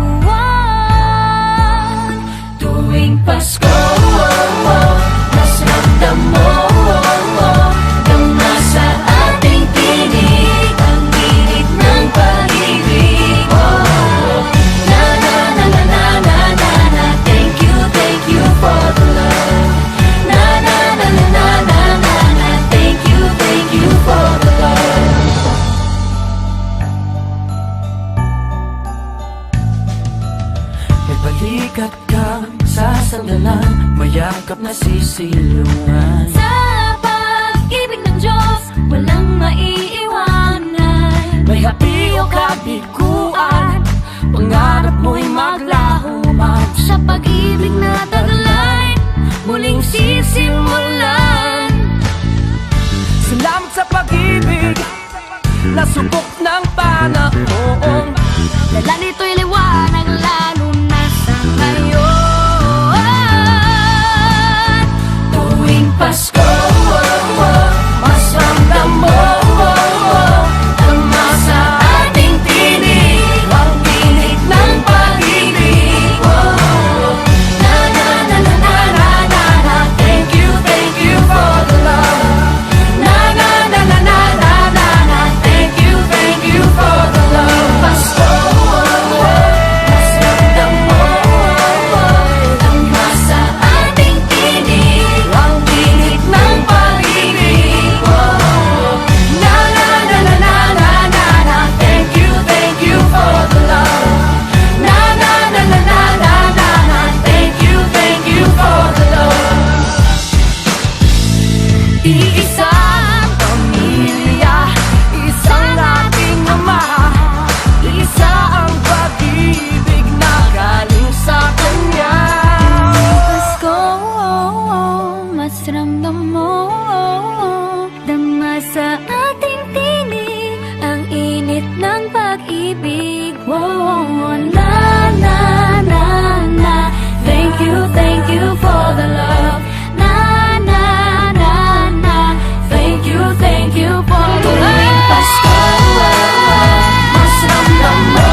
Tuwing Pasko, mas ramdam mo Dama sa ating tinig ang init ng pag-ibig. Na na na na na na na na. Thank you for the love. Na na na na na na na na. Thank you for the love. May balikat kang sasandalan, mayakap na sisilungan. Sa pag-ibig ng Diyos, walang maiiwanan. May hapi o kabiguan, pangarap mo'y maglaho man. Sa pag-ibig na taglay, muling sisimulan. Salamat sa pag-ibig na subok ng panahon. Dala nito'y liwanag lalo na sa ngayon. Tuwing Pasko, mas ramdam mo Tama sa ating tinig ang init ng pag-ibig. Na na na na na na na na. Thank you for the love. Na na na na na na na na. Thank you for the love. Pasko, mas ramdam mo Tama sa ating tinig ang init ng pag-ibig. Na na na na na na na na. Thank you for the love. Na na na na na na na na. Thank you for the love. Iisang pamilya, isang ating ama, isa ang pag-ibig na galing sa Kanya. Pasko, mas ramdam mo Dama sa ating tinig ang init ng pag-ibig. Na na na na. Thank you for the love. Na na na na. Thank you for the love. Pasko, mas ramdam mo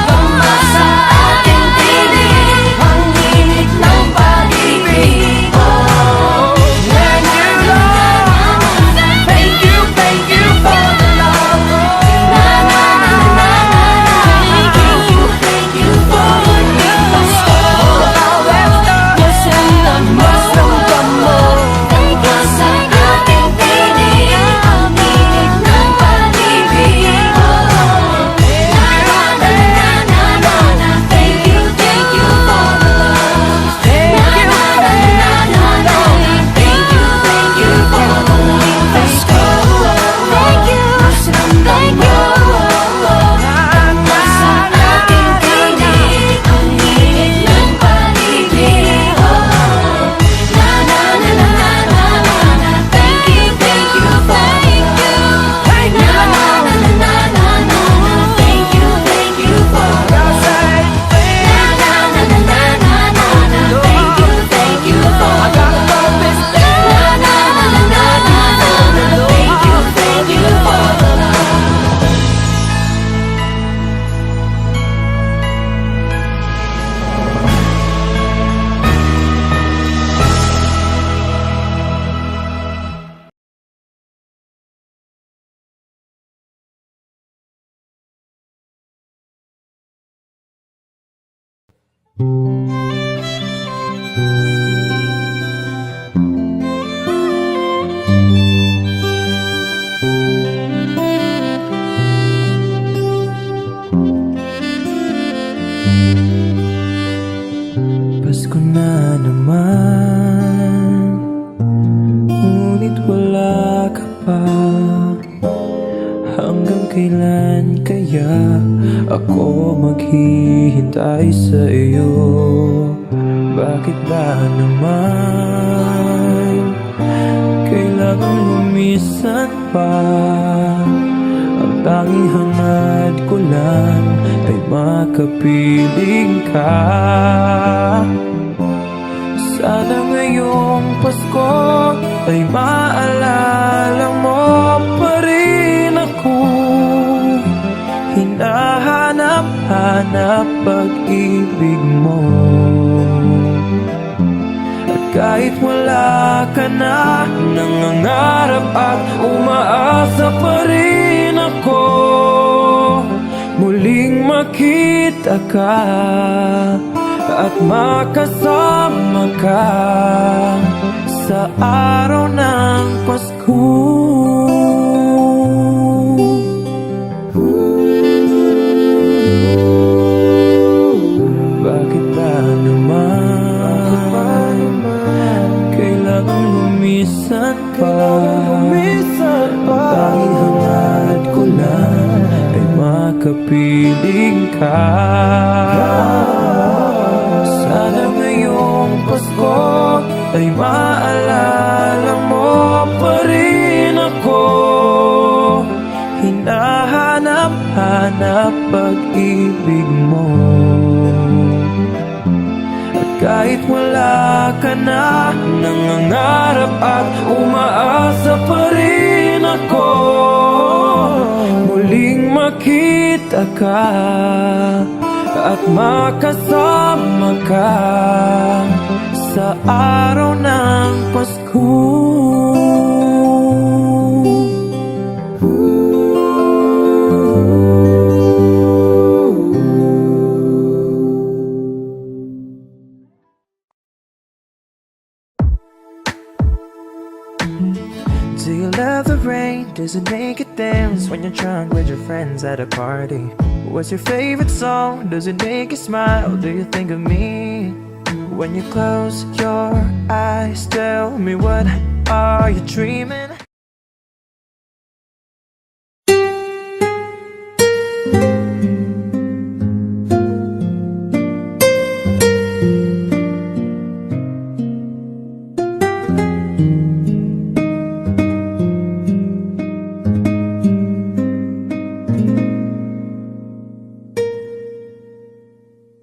Tama sa ating tinig ang init ng pag-ibig. Na na na na. Thank you for the love. Na na na na na. Thank you for the Pasko, mas ramdam mo Tama sa ating tinig ang init ng pag-ibig. Na na na na na na. Thank you for the love. Na na na na na na. Thank you for the love. Pasko, mas ramdam mo Tama sa ating tinig ang init ng pag-ibig. Na na na na na na na. Thank you for the love. Na na na na na na na. Thank you for the love. Na na na na na na na. Thank you for the love. Na na na na na na na. Thank you for the love. Pasko na naman, ngunit wala ka pa. Hanggang kailan kaya ako maghihintay sa iyo? Bakit ba naman kailangan lumisan pa? Ang tanging hangad ko lang ay makapiling ka. Sana ngayong Pasko ay maalala mo pa rin ako. Hinahanap-hanap pag-ibig mo. At kahit wala ka na, nangangarap at umaasa pa rin ako. Muling makita ka at makasama ka sa araw ng Pasko. Bakit ba naman kailangan lumisan pa? Tanging hangad ko lang ay makapiling ka. Sana ngayong Pasko ay maalala mo pa rin ako. Hinahanap-hanap pag-ibig mo. At kahit wala ka na, nangangarap at umaasa pa rin ako. Muling makita ka at makasama ka sa araw ng Pasko. Do you love the rain? Does it make it dance when you're drunk with your friends at a party? What's your favorite song? Does it make you smile? Do you think of me? When you close your eyes, tell me, what are you dreaming?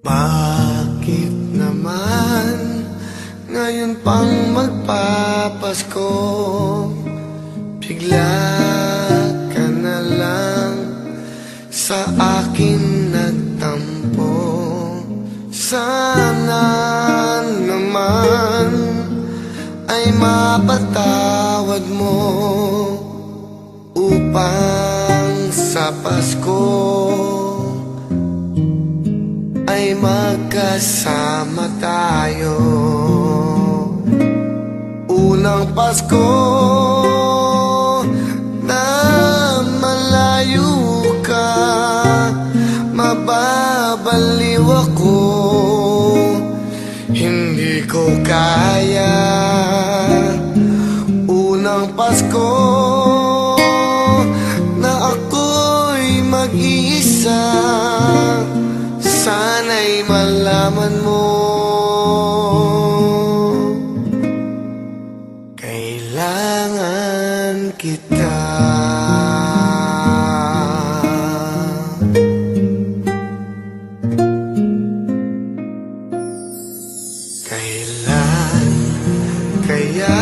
Bakit naman ngayon pang magpapasko, bigla ka na lang sa akin nagtampo? Sana naman ay mapatawad mo upang sa Pasko ay magkasama tayo. Unang Pasko na malayo ka, mababaliw ako. Hindi ko kaya. Unang Pasko na ako'y mag-iisa, sana'y malaman mo kailangan kita. Kailan kaya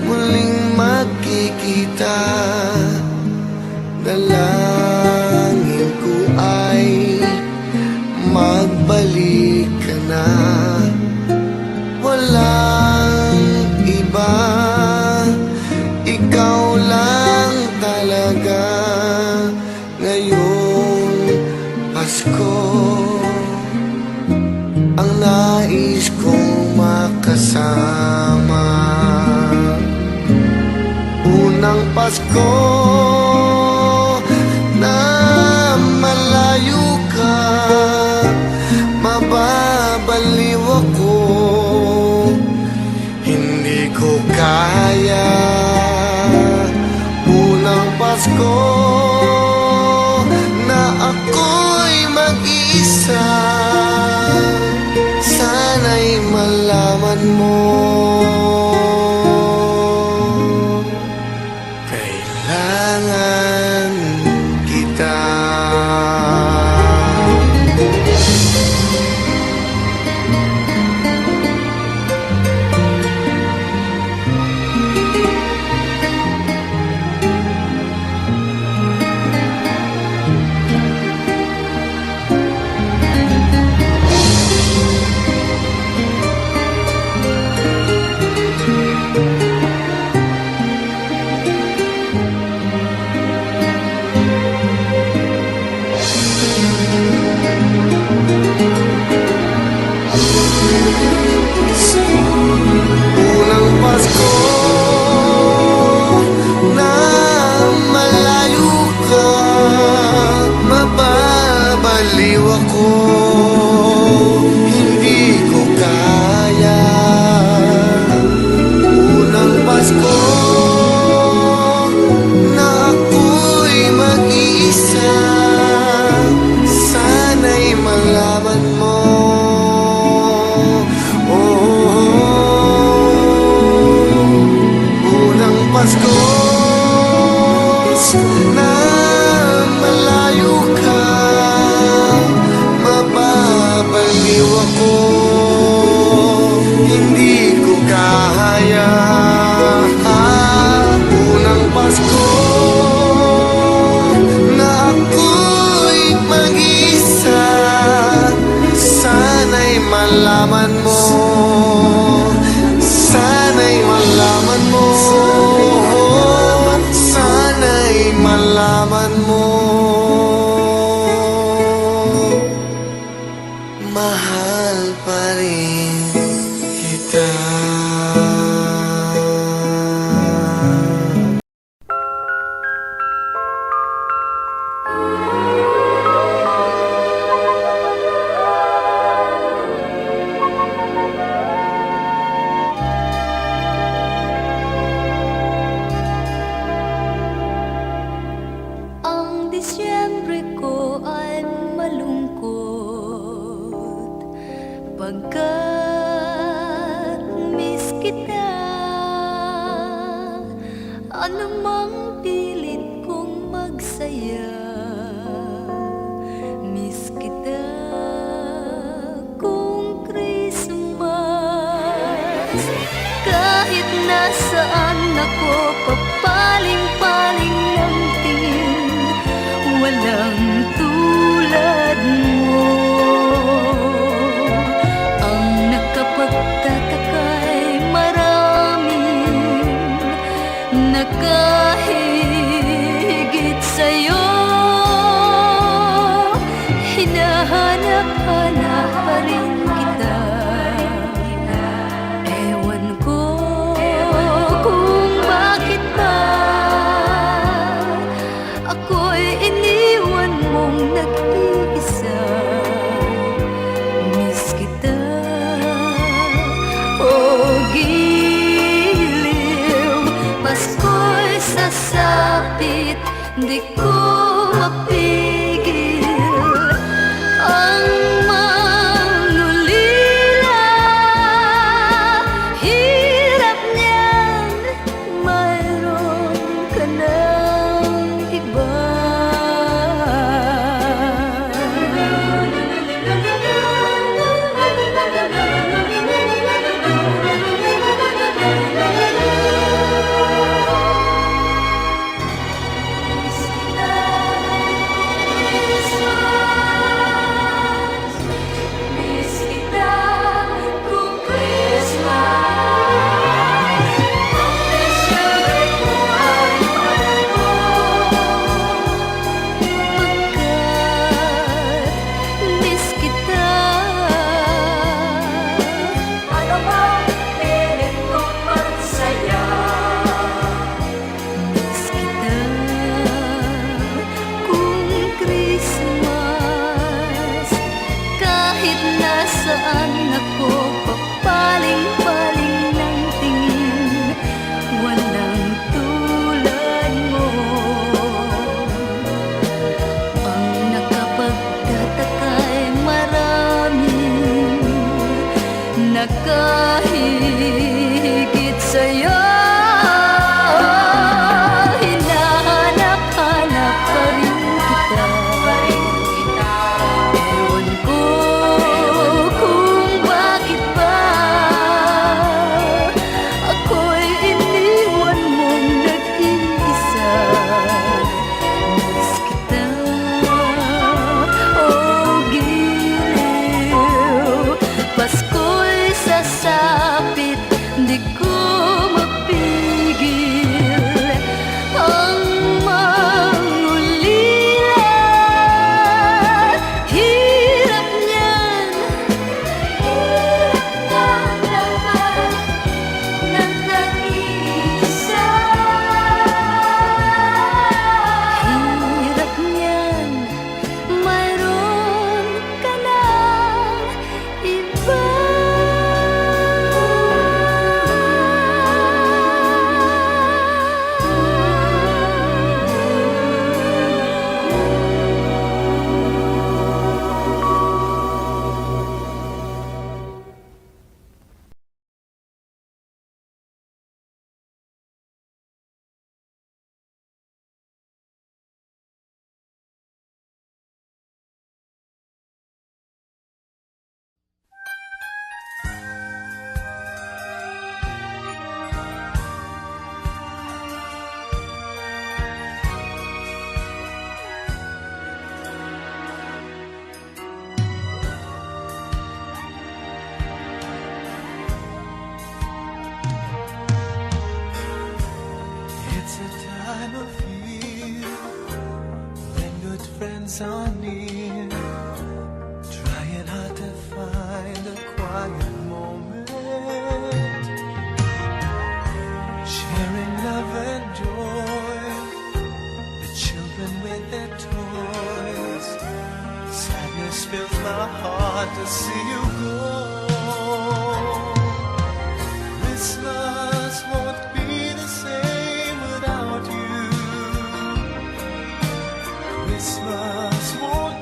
muling magkikita? Dalangin ko ay magbalik ka na. Walang iba, ikaw lang talaga ngayong Pasko. Ang nais kong makasama. Unang Pasko na malayo ka, mababaliw ako. Hindi ko kaya. Unang Pasko na ako'y mag-isa, sana'y malaman mo kailangan kita. anumang pilit kong magsaya. Miss kita kung Christmas. Kahit nasaan ako, papaling-paling ng tingin, walang tulad mo. Ang nakapagtataka'y maraming nakahigit sa'yo. Hinahanap-hanap pa rin kita. Ewan ko kung bakit ba ako'y iniwan mong nag-iisa. Miss kita, oh giliw. Pasko'y sasapit, di ko mapigil ang mangulila. Hirap niyan, mayroon ka ng iba. Miss kita kung Christmas. Ang presyo'y buhay mo. Pagkat miss kita, ano bang pilit kong magsaya? Miss kita kung Christmas. Kahit nasaan ako, papaling-paling ng tingin, walang tulad mo. Ang nakapagtataka'y maraming nakahigit sa'yo. Hinahanap-hanap pa rin kita. Ewan ko kung bakit ba ako'y iniwan mong nag-iisa. Miss kita, oh giliw. Pasko'y sasapit, di ko mapigil ang mangulila. Hirap niyan, hirap naman ng nag-iisa. Hirap niyan, mayroon ka ng iba. It's a time of year when good friends are near, trying hard to find a quiet moment, sharing love and joy, the children with their toys. Sadness fills my heart to see you go. Christmas won't be the same without you. Christmas won't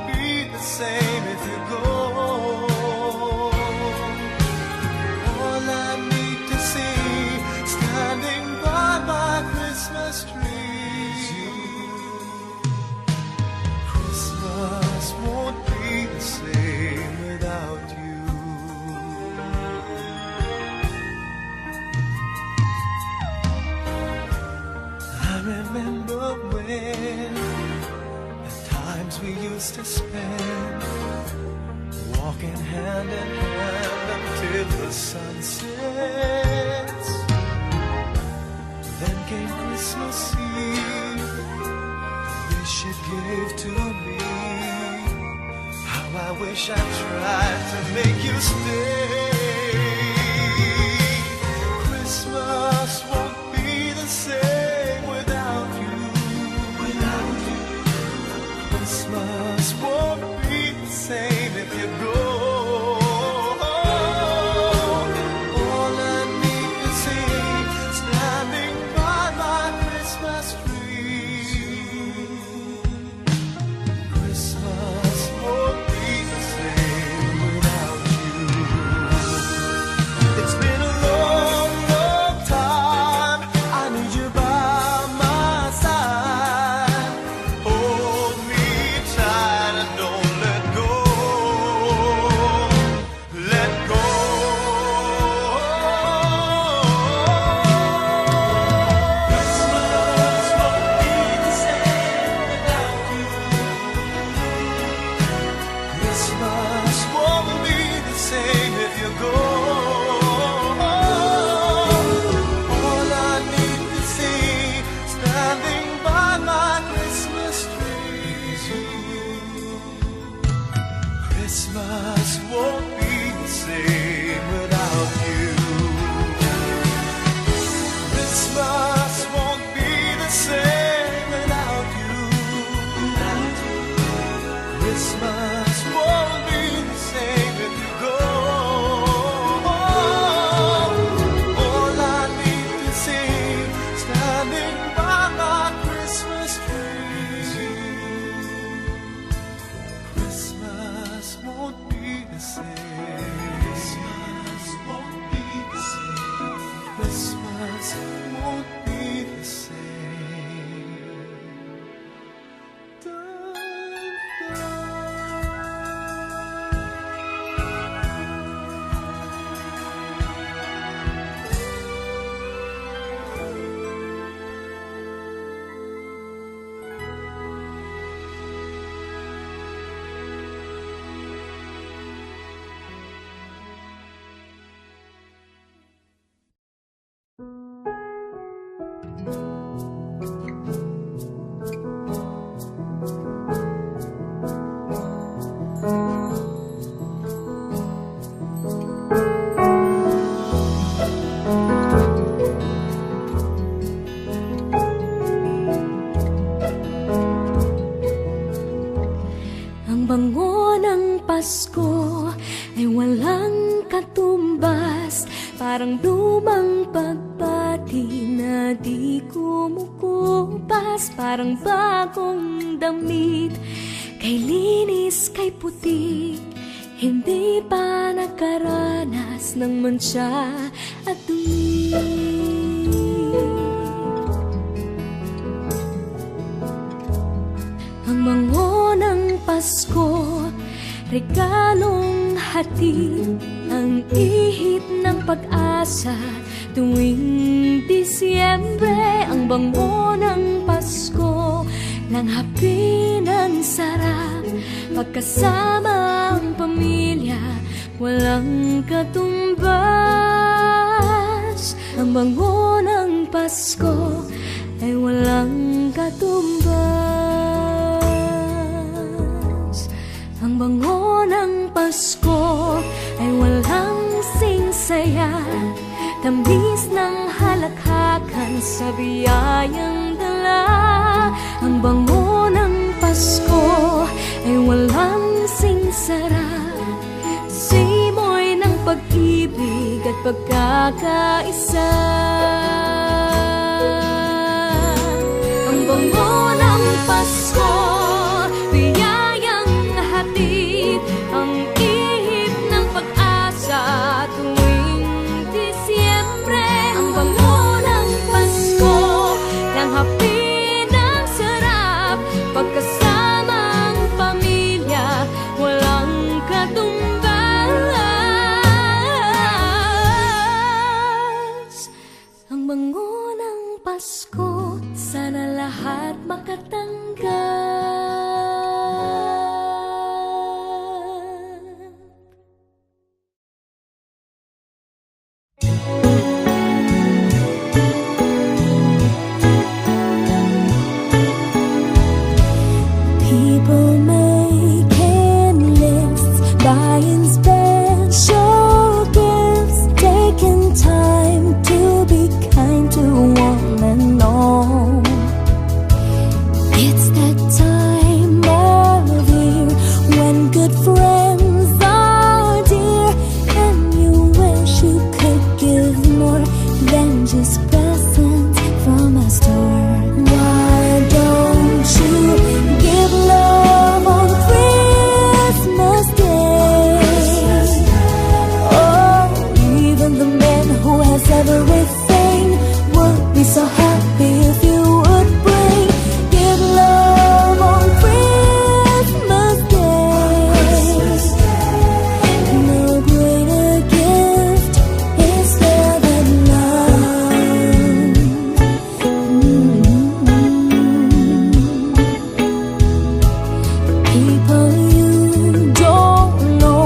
wish I tried to make you stay. Christmas won't be the same without you. Without you. Christmas won't be the same if you go. All I need to see standing by my Christmas tree. Christmas won't be the same without you. It's been a long, long time. I need you by my side. Hold me tight and don't let go. Let go. Christmas won't be the same without you. Christmas won't be the same if you go. All I need to see standing by my Christmas tree. Christmas won't be the same without you. Christmas won't be the same without you. Christmas won't be the same if you go. All I need to see standing by my Christmas tree. Christmas won't be the same. Christmas won't be the same. Christmas won't be the same. Dun, dun. Ang bango ng Pasko ay walang katumbas. Parang lumang pagpati na di kumukupas. Parang bagong damit, kay linis, kay puti. Hindi pa nakaranas ng mantsa at dumi. Ang bango ng Pasko, regalong hatid, ang ihip ng pag-asa tuwing Disyembre. Ang bango ng Pasko, langhapi ng sarap, pagkasama ang pamilya, walang katumbas. Ang bango ng Pasko ay walang katumbas. Ang bango ng Pasko ay walang singsaya, tamis ng halakhakan sa biyayang dala. Ang bango ng Pasko ay walang singsara, simoy ng pag-ibig at pagkakaisa. Ang bango ng Pasko, biyayang hatid, ang ihip ng pag-asa tuwing Disyembre. Ang bango ng Pasko, langhapi ng sarap, pagkasama ang pamilya, walang katumbas. Ang bango ng Pasko, sana lahat makatanggap. People making lists just presents from our store. Why don't you give love on Christmas Day? Oh, even the man who has everything would be so happy if you would bring. Give love on Christmas Day. No greater gift is there than love. People you don't know,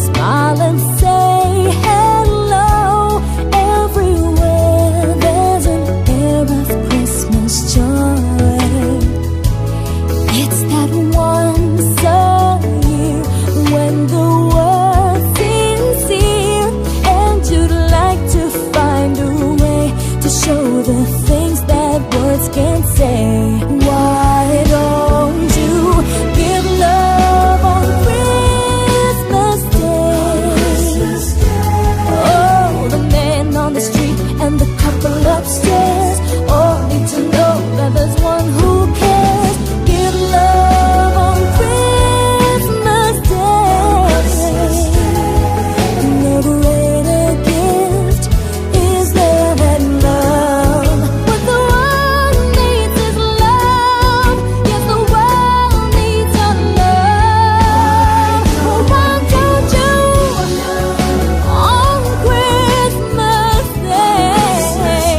smile and say hello. Everywhere there's an air of Christmas joy. It's that once a year when the world seems sincere, and you'd like to find a way to show the things that words can't say. Why don't you give love on Christmas Day? Oh, the man on the street and the couple upstairs all need to know that there's one who cares. Give love on Christmas Day. No greater gift is there than love. What the world needs is love. Yes, the world needs your love. Why don't you on Christmas Day?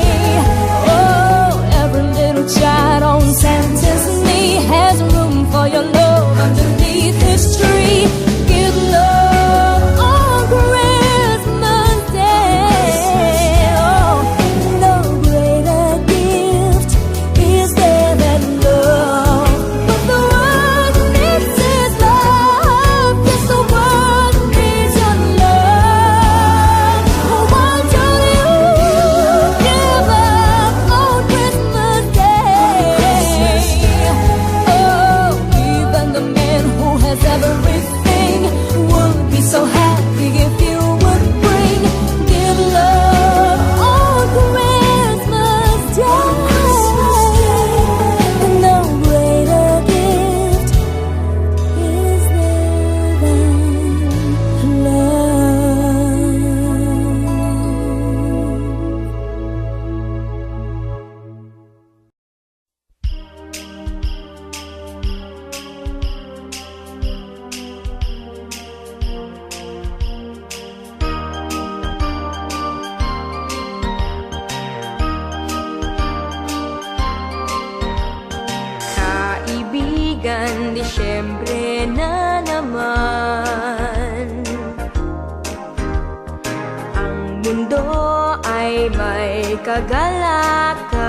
Oh, every little child on Santa's knee has room for your love underneath his tree. Give love on Christmas Day. Oh, no greater gift is there than love. But the world needs is love. Yes, the world needs your love. Why don't you give up on Christmas Day? Oh, even the man who has everything would be so happy if you would bring. Give love on Christmas Day. No greater gift is there than love. Kaibigan, Disyembre na naman. Ang mundo ay may kagalakan.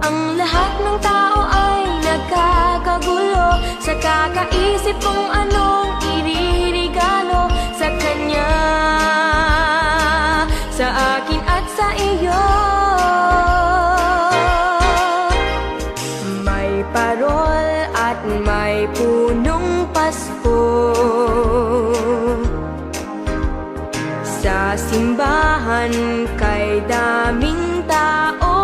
Ang lahat ng tao ay nagkakagulo sa kakaisip kung anong iririgalo sa kanya, sa akin at sa iyo. May parol at may punong Pasko sa simbahan kay daming tao.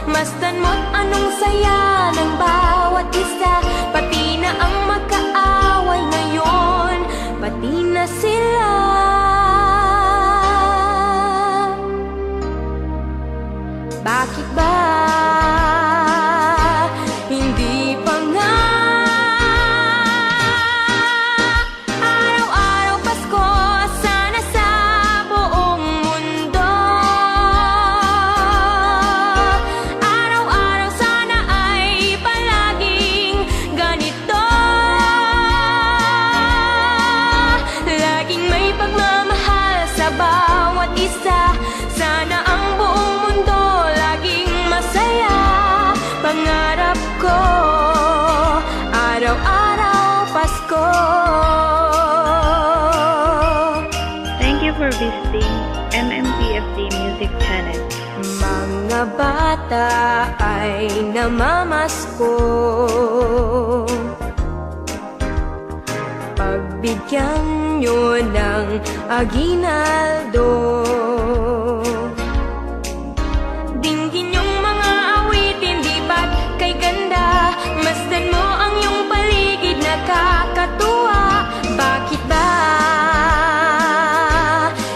Masdan mo't anong saya ng bawat isa, pati na ang magkaaway ngayon, pati na sila. Bakit ba hindi pa nga araw-araw Pasko? Sana sa buong mundo araw-araw sana ay palaging ganito. Laging may pagmamahal sa bawat isa. Sana ang buong mundo laging masaya. Pangarap ko araw-araw Pasko. Thank you for visiting MMPFD Music Channel. Mga bata ay namamasko, pagbigyan inyo ng aginaldo. Dinggin yung mga awitin, di ba't kay ganda? Masdan mo ang iyong paligid, nakakatuwa. Bakit ba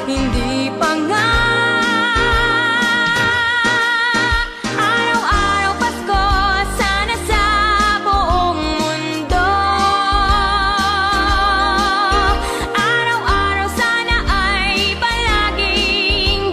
hindi pa nga? Araw-araw Pasko, sana sa buong mundo. Araw-araw sana ay palaging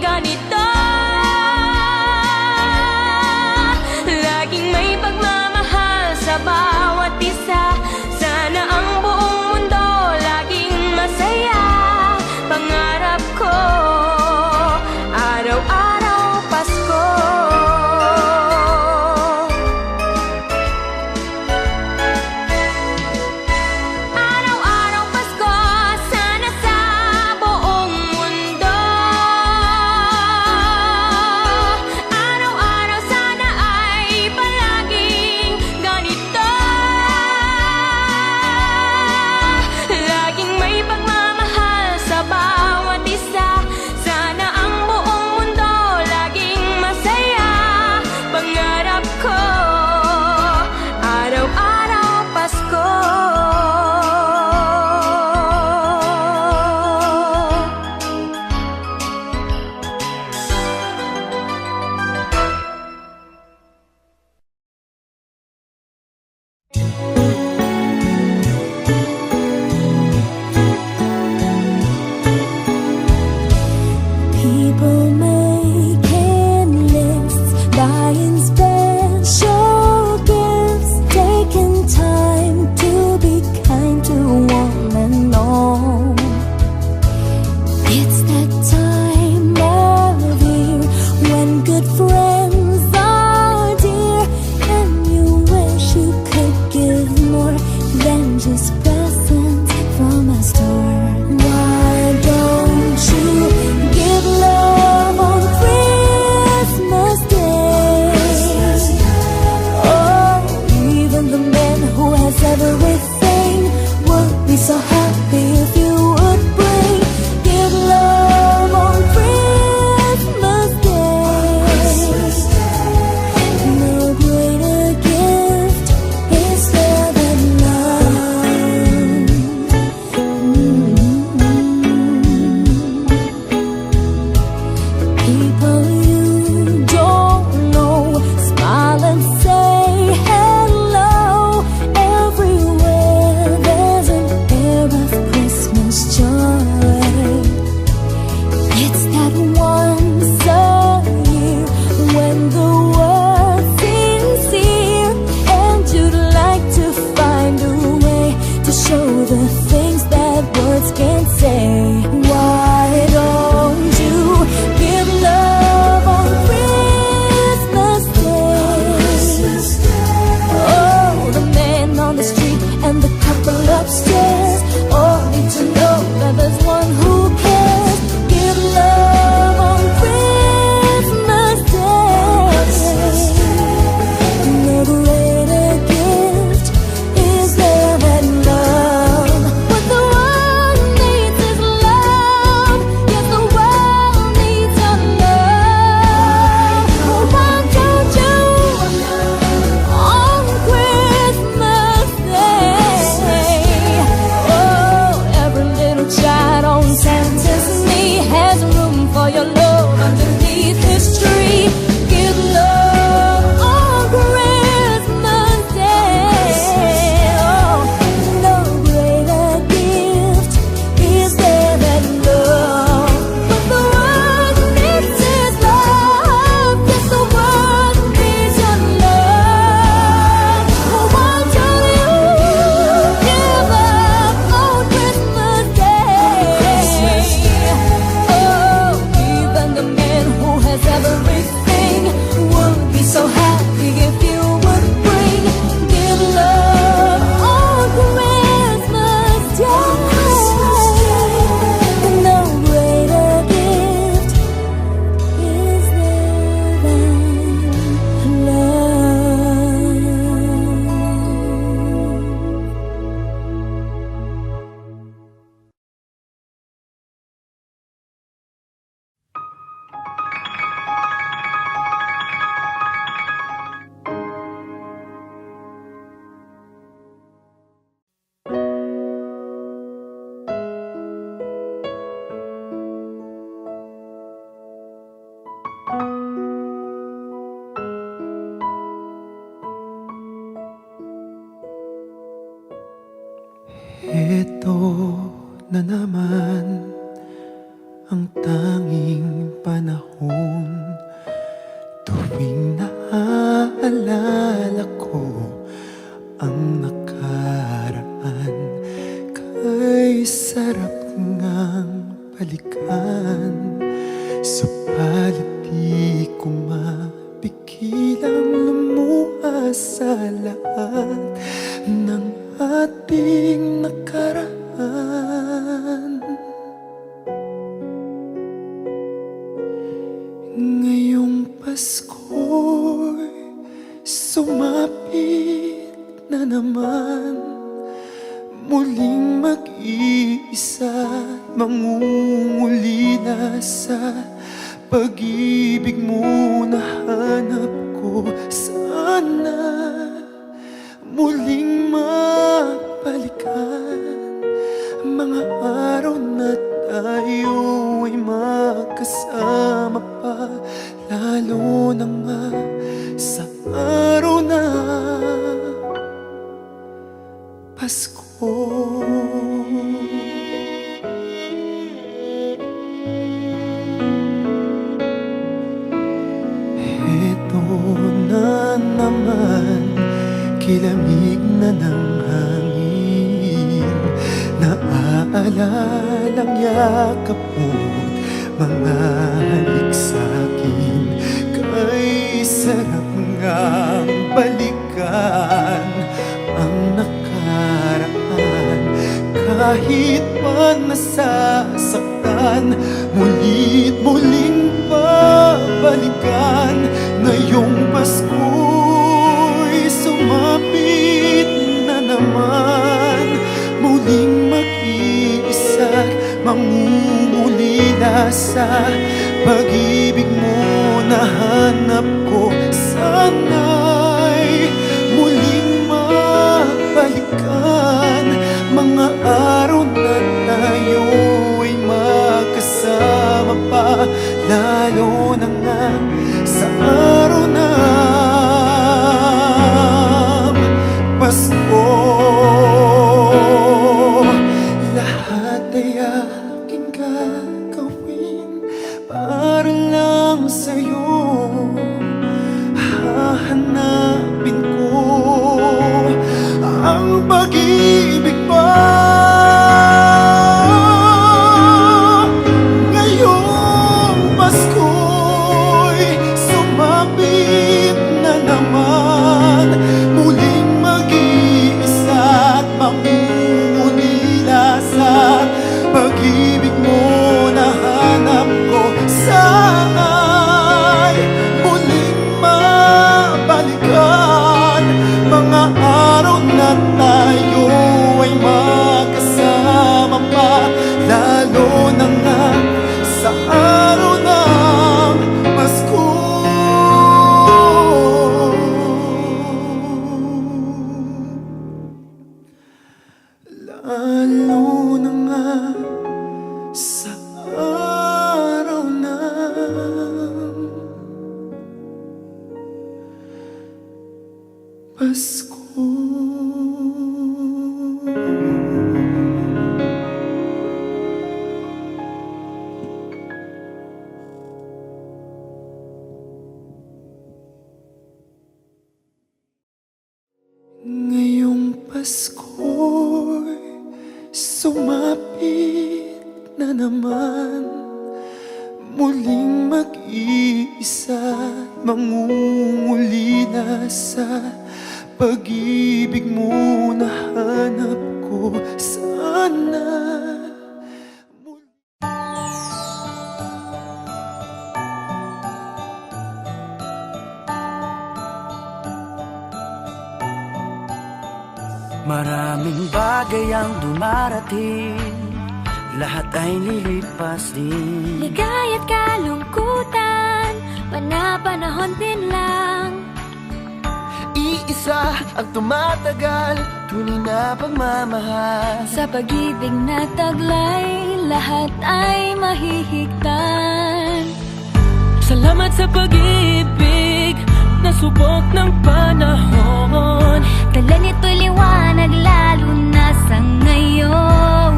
naman ang tanging panahon tuwing naaalala ko ang nakaraan. Kay sarap ngang balikan, subalit di ko mapigilang lumuha sa lahat ng ating nakaraan. Ngayong Pasko'y sumapit na naman, muling mag-iisa, mangungulila sa pag-ibig mo na hanap ko. Sana muling mabalikan mga araw na tayo ay magkasama pa, lalo na nga sa araw na Pasko. Heto na naman, kilamig na ng hangin, naaalala yakap mo, mga halik sa'kin. Kay sarap ngang balikan ang nakaraan, kahit pa nasasaktan, muli't muling babalikan. Ngayong Pasko'y sumapit na naman, muling mag-iisa, mangungulila sa pag-ibig mo na hanap ko. Sana'y muling mabalikan mga araw na tayo ay magkasama pa, lalo na nga sa araw ng Pasko. Lahat ay aking gagawin para lang sa'yo, hahanapin ko ang pag-ibig pa. Ngayong Pasko'y sumapit na naman, muling mag-iisa at mangungulila sa pag-ibig mo na hanap ko. Sa'y muling mabalikan mga araw na tayo ay magkasama pa, lalo na nga sa araw ng Pasko. Lalo na nga sa araw ng Pasko. Ngayong Pasko'y sumapit na naman, muling mag-iisa, mangungulila sa pag-ibig mo na hanap ko. Sana Maraming bagay ang dumarating, lahat ay lilipas din. Ligaya't kalungkutan, panapanahon din lang. Iisa ang tumatagal, tunay na pagmamahal. Sa pag-ibig na taglay, lahat ay mahihigtan. Salamat sa pag-ibig na subok ng panahon. Dala nito'y liwanag lalo na sa ngayon.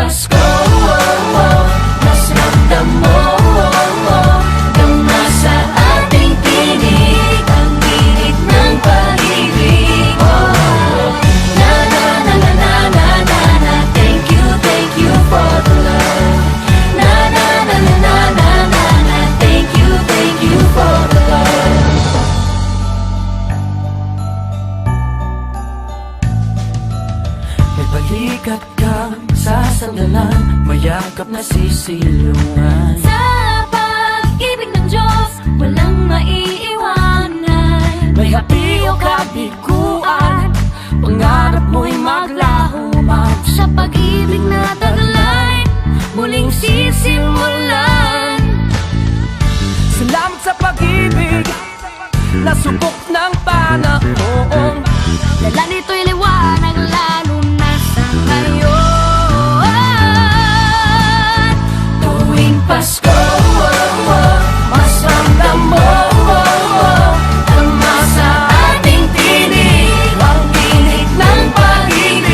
Pasko, mas ramdam mo Dama sa ating tinig ang init ng pag-ibig. Na na na na na na na na. Thank you for the love. Na na na na na na na na. Thank you for the love. May balikat kang sasandalan, mayakap na sisilungan. Sa pag-ibig ng Diyos, walang maiiwanan. May hapi o kabiguan, pangarap mo'y maglaho man. Sa pag-ibig na taglay, muling sisimulan. Salamat sa pag-ibig na subok ng panahon. Dala nito'y liwanag lalo na sa ngayon. Tuwing Pasko, mas ramdam mo Tama sa ating tinig ang tinig ng pag-ibig.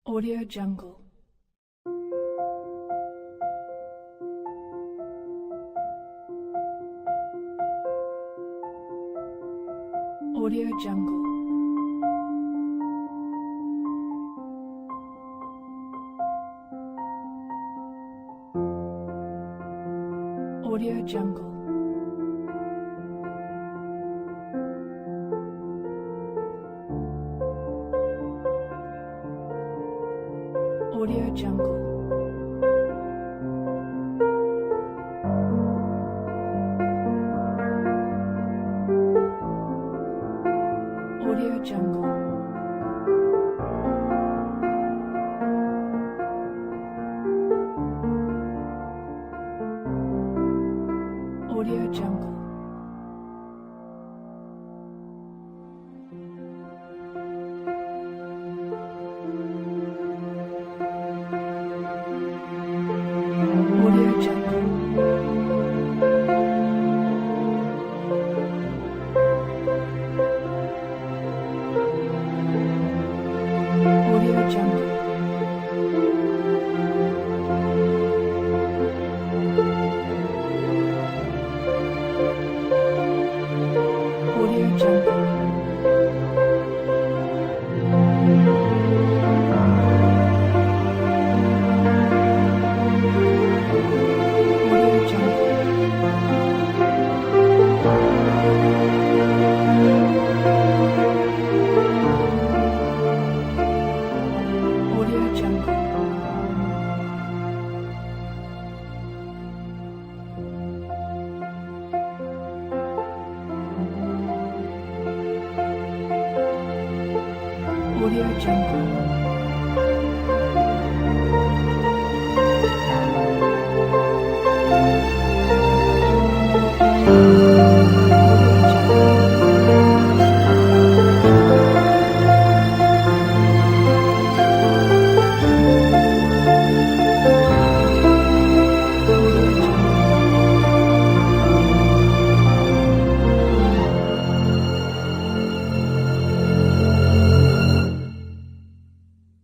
Audio Jungle. Audio Jungle. Audio Jungle. Audio Jungle. Audio Jungle. Audio Jungle. Audio Jungle. Audio Jungle. Audio Jungle. Audio Jungle. Audio Jungle. Audio Jungle.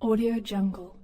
Audio Jungle.